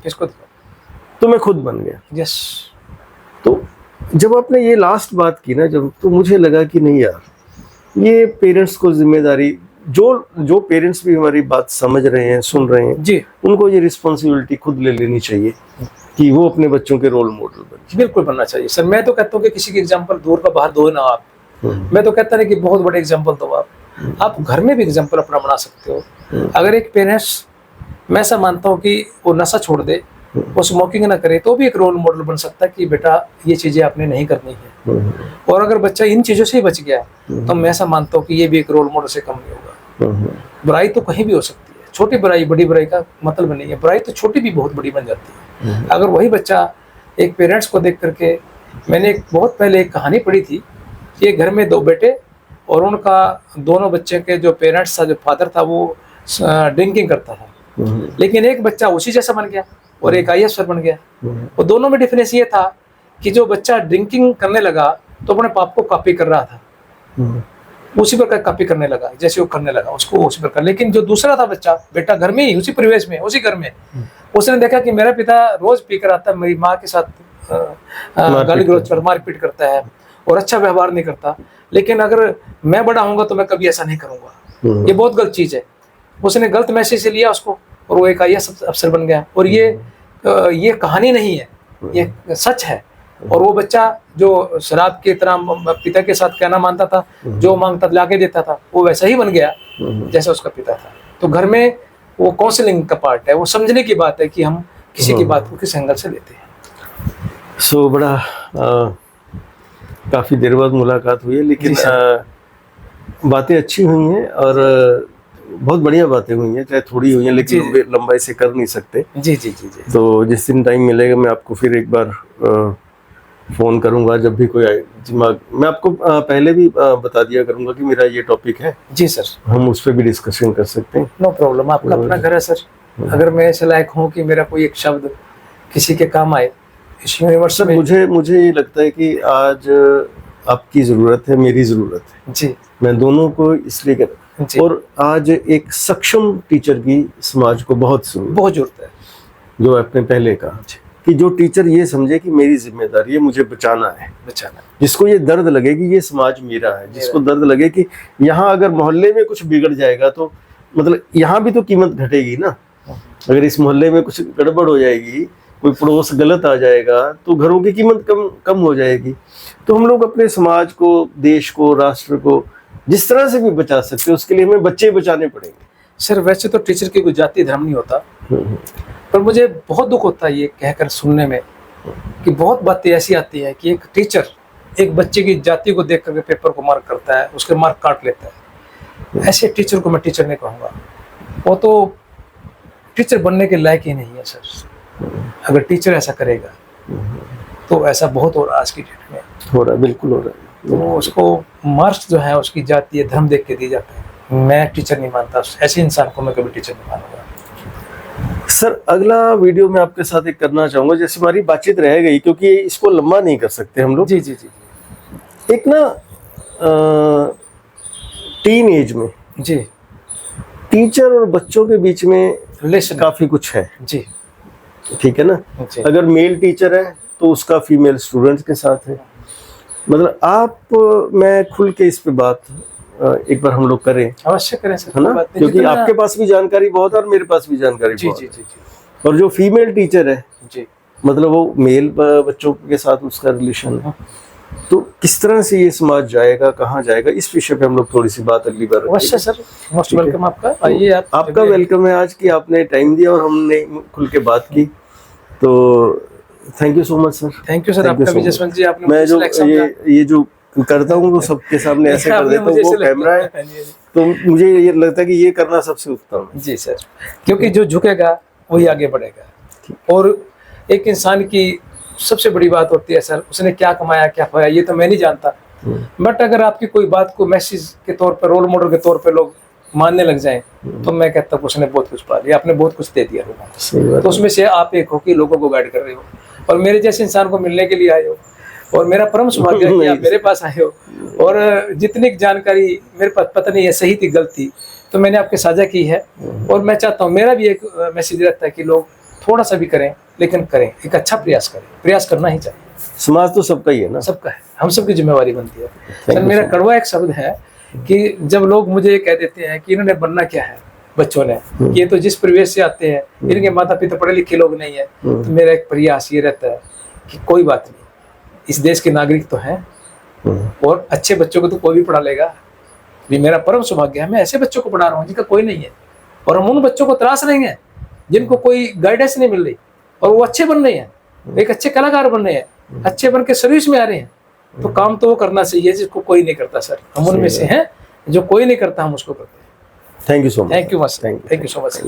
तो मैं खुद बन गया। यस। तो जब आपने ये लास्ट बात की ना, जब, तो मुझे लगा कि नहीं यार, ये पेरेंट्स को जिम्मेदारी, जो जो पेरेंट्स भी हमारी बात समझ रहे हैं, सुन रहे हैं, जी उनको ये रिस्पॉन्सिबिलिटी खुद ले लेनी चाहिए कि वो अपने बच्चों के रोल मॉडल बने। बिल्कुल बनना चाहिए सर। मैं तो कहता हूँ कि किसी की एग्जाम्पल दूर का बाहर दो ना आप, मैं तो कहता नहीं कि बहुत बड़े एग्जाम्पल दो आप घर में भी एग्जाम्पल अपना बना सकते हो। अगर एक पेरेंट्स, मैं ऐसा मानता हूँ कि वो नशा छोड़ दे, वो स्मोकिंग ना करे, तो भी एक रोल मॉडल बन सकता है कि बेटा ये चीजें आपने नहीं करनी है। और अगर बच्चा इन चीजों से ही बच गया तो मैं ऐसा मानता हूँ कि ये भी एक रोल मॉडल से कम नहीं होगा। बुराई तो कहीं भी हो सकती है, छोटी बुराई बड़ी बुराई का मतलब नहीं है, बुराई तो छोटी भी बहुत बड़ी बन जाती है। अगर वही बच्चा एक पेरेंट्स को देख करके, मैंने बहुत पहले एक कहानी पढ़ी थी कि एक घर में दो बेटे और उनका दोनों बच्चे के जो पेरेंट्स था, जो फादर था, वो ड्रिंकिंग करता था, लेकिन एक बच्चा उसी जैसा बन गया और एक IAS बन गया। और दोनों में डिफरेंस ये था कि जो बच्चा ड्रिंकिंग करने लगा तो अपने पाप को कॉपी कर रहा था, उसी प्रकार कॉपी करने लगा जैसे वो करने लगा उसको उसी प्रकार। लेकिन जो दूसरा था बच्चा, बेटा घर में ही, उसी परिवेश में, उसी घर में, उसने देखा कि मेरा पिता रोज पी कर आता है, मेरी माँ के साथ गाली गलौज कर, मारपीट करता है और अच्छा व्यवहार नहीं करता, लेकिन अगर मैं बड़ा होऊंगा तो मैं कभी ऐसा नहीं करूंगा, ये बहुत गलत चीज है। उसने गलत मैसेज से लिया उसको और वो एक IAS अफसर बन गया। और ये कहानी नहीं है, ये सच है। और वो बच्चा जो शराब की तरह पिता के साथ कहना मानता था, जो मांगता लाके देता था, वो वैसा ही बन गया जैसा उसका पिता था। तो घर में वो काउंसलिंग का पार्ट है, वो समझने की बात है कि हम किसी की बात को किस एंगल से लेते हैं। सो बड़ा काफी देर बाद मुलाकात हुई है, लेकिन बातें अच्छी हुई हैं और बहुत बढ़िया बातें हुई हैं, चाहे थोड़ी हुई हैं, लेकिन लंबाई से कर नहीं सकते। जी जी जी जी। तो जिस दिन टाइम मिलेगा मैं आपको फिर एक बार फोन करूंगा, जब भी कोई दिमाग, मैं आपको पहले भी बता दिया करूंगा कि मेरा ये टॉपिक है। जी सर, हम उस पर भी डिस्कशन कर सकते हैं। नो प्रॉब्लम, आपका अपना घर है सर। अगर मैं ऐसे लायक हूँ कि मेरा कोई एक शब्द किसी के काम आए इस यूनिवर्स में, मुझे ये लगता है कि आज आपकी जरूरत है, मेरी जरूरत है जी, मैं दोनों को इसलिए कर, और आज एक सक्षम टीचर की समाज को बहुत जरूरत है। जो आपने पहले कहा कि जो टीचर ये समझे कि मेरी जिम्मेदारी है, मुझे बचाना है, जिसको ये दर्द लगे कि ये समाज मेरा है, जिसको दर्द लगे कि यहाँ अगर मोहल्ले में कुछ बिगड़ जाएगा तो मतलब यहाँ भी तो कीमत घटेगी ना। अगर इस मोहल्ले में कुछ गड़बड़ हो जाएगी, कोई पड़ोस गलत आ जाएगा, तो घरों की कीमत कम हो जाएगी। तो हम लोग अपने समाज को, देश को, राष्ट्र को जिस तरह से भी बचा सकते हैं, उसके लिए हमें बच्चे बचाने पड़ेंगे। सर वैसे तो टीचर की कोई जाति धर्म नहीं होता, पर मुझे बहुत दुख होता है ये कहकर सुनने में कि बहुत बातें ऐसी आती है कि एक टीचर एक बच्चे की जाति को देख करके पेपर को मार्क करता है, उसके मार्क काट लेता है। ऐसे टीचर को मैं टीचर नहीं कहूँगा, वो तो टीचर बनने के लायक ही नहीं है सर। अगर टीचर ऐसा करेगा तो ऐसा बहुत हो रहा है आज की डेट में, हो रहा है, बिल्कुल हो रहा है। तो उसको मार्क्स जो है उसकी जाति है, धर्म देख के दिए जाते हैं। मैं टीचर नहीं मानता, ऐसे इंसान को मैं कभी टीचर नहीं मानूंगा। सर अगला वीडियो मैं आपके साथ एक करना चाहूंगा, जैसे हमारी बातचीत रह गई, क्योंकि इसको लंबा नहीं कर सकते हम लोग। जी जी जी। एक ना टीन एज में जी टीचर और बच्चों के बीच में रिलेशन काफी कुछ है जी, ठीक है ना। अगर मेल टीचर है तो उसका फीमेल स्टूडेंट्स के साथ है। मतलब मैं खुल के इस पे बात एक बार हम लोग करें, अवश्य करें सर, है ना, क्योंकि आपके पास भी जानकारी बहुत है और मेरे पास भी जानकारी बहुत है। जी। और जो फीमेल टीचर है जी, मतलब वो मेल बच्चों के साथ उसका रिलेशन है, तो किस तरह से ये समाज जाएगा, कहाँ जाएगा, इस विषय पे हम लोग थोड़ी सी बात अगली बार। अवश्य सर, मोस्ट वेलकम आपका। आइए, आपका वेलकम है आज कि आपने टाइम दिया और हमने खुल के बात की। तो thank you so much sir. Thank you sir, आपका भी जसवंत जी। आपने मैं जो ये जो करता हूँ वो सबके सामने ऐसे कर देता हूँ, वो कैमरा है तो मुझे ये लगता है कि ये करना सबसे उत्तम है। जी सर, क्योंकि जो झुकेगा वही आगे बढ़ेगा। और एक इंसान की सबसे बड़ी बात होती है सर, उसने क्या कमाया क्या खोया ये तो मैं नहीं जानता, बट अगर आपकी कोई बात को मैसेज के तौर पर, रोल मॉडल के तौर पर लोग मानने लग जाएं तो मैं कहता हूँ उसने बहुत कुछ पा लिया, आपने बहुत कुछ दे दिया लोगों को। तो उसमें से आप एक हो कि लोगों को गाइड कर रहे हो और मेरे जैसे इंसान को मिलने के लिए आए हो, और मेरा परम सौभाग्य है कि आप मेरे पास आए हो। और जितनी जानकारी मेरे पास पता नहीं है सही थी गलत थी, तो मैंने आपके साझा की है। और मैं चाहता हूँ, मेरा भी एक मैसेज रहता है कि लोग थोड़ा सा भी करें, लेकिन करें, एक अच्छा प्रयास करें। प्रयास करना ही चाहिए। समाज तो सबका ही है ना, सबका है, हम सबकी जिम्मेवारी बनती है। सर मेरा कड़वा एक शब्द है कि जब लोग मुझे ये कह देते हैं कि इन्होंने बनना क्या है बच्चों ने, कि ये तो जिस परिवेश से आते हैं, इनके माता पिता पढ़े लिखे लोग नहीं है, तो मेरा एक प्रयास ये रहता है कि कोई बात नहीं, इस देश के नागरिक तो हैं और अच्छे बच्चों को तो कोई भी पढ़ा लेगा। ये मेरा परम सौभाग्य है, मैं ऐसे बच्चों को पढ़ा रहा हूँ जिनका कोई नहीं है, और हम उन बच्चों को तलाश रहे हैं जिनको कोई गाइडेंस नहीं मिल रही, और वो अच्छे बन रहे हैं, एक अच्छे कलाकार बन रहे हैं, अच्छे बन के सर्विस में आ रहे हैं। तो काम तो वो करना चाहिए जिसको कोई नहीं करता सर, हम उनमें से हैं, जो कोई नहीं करता हम उसको करते हैं। Thank you so much. Thank you much, thank you so much.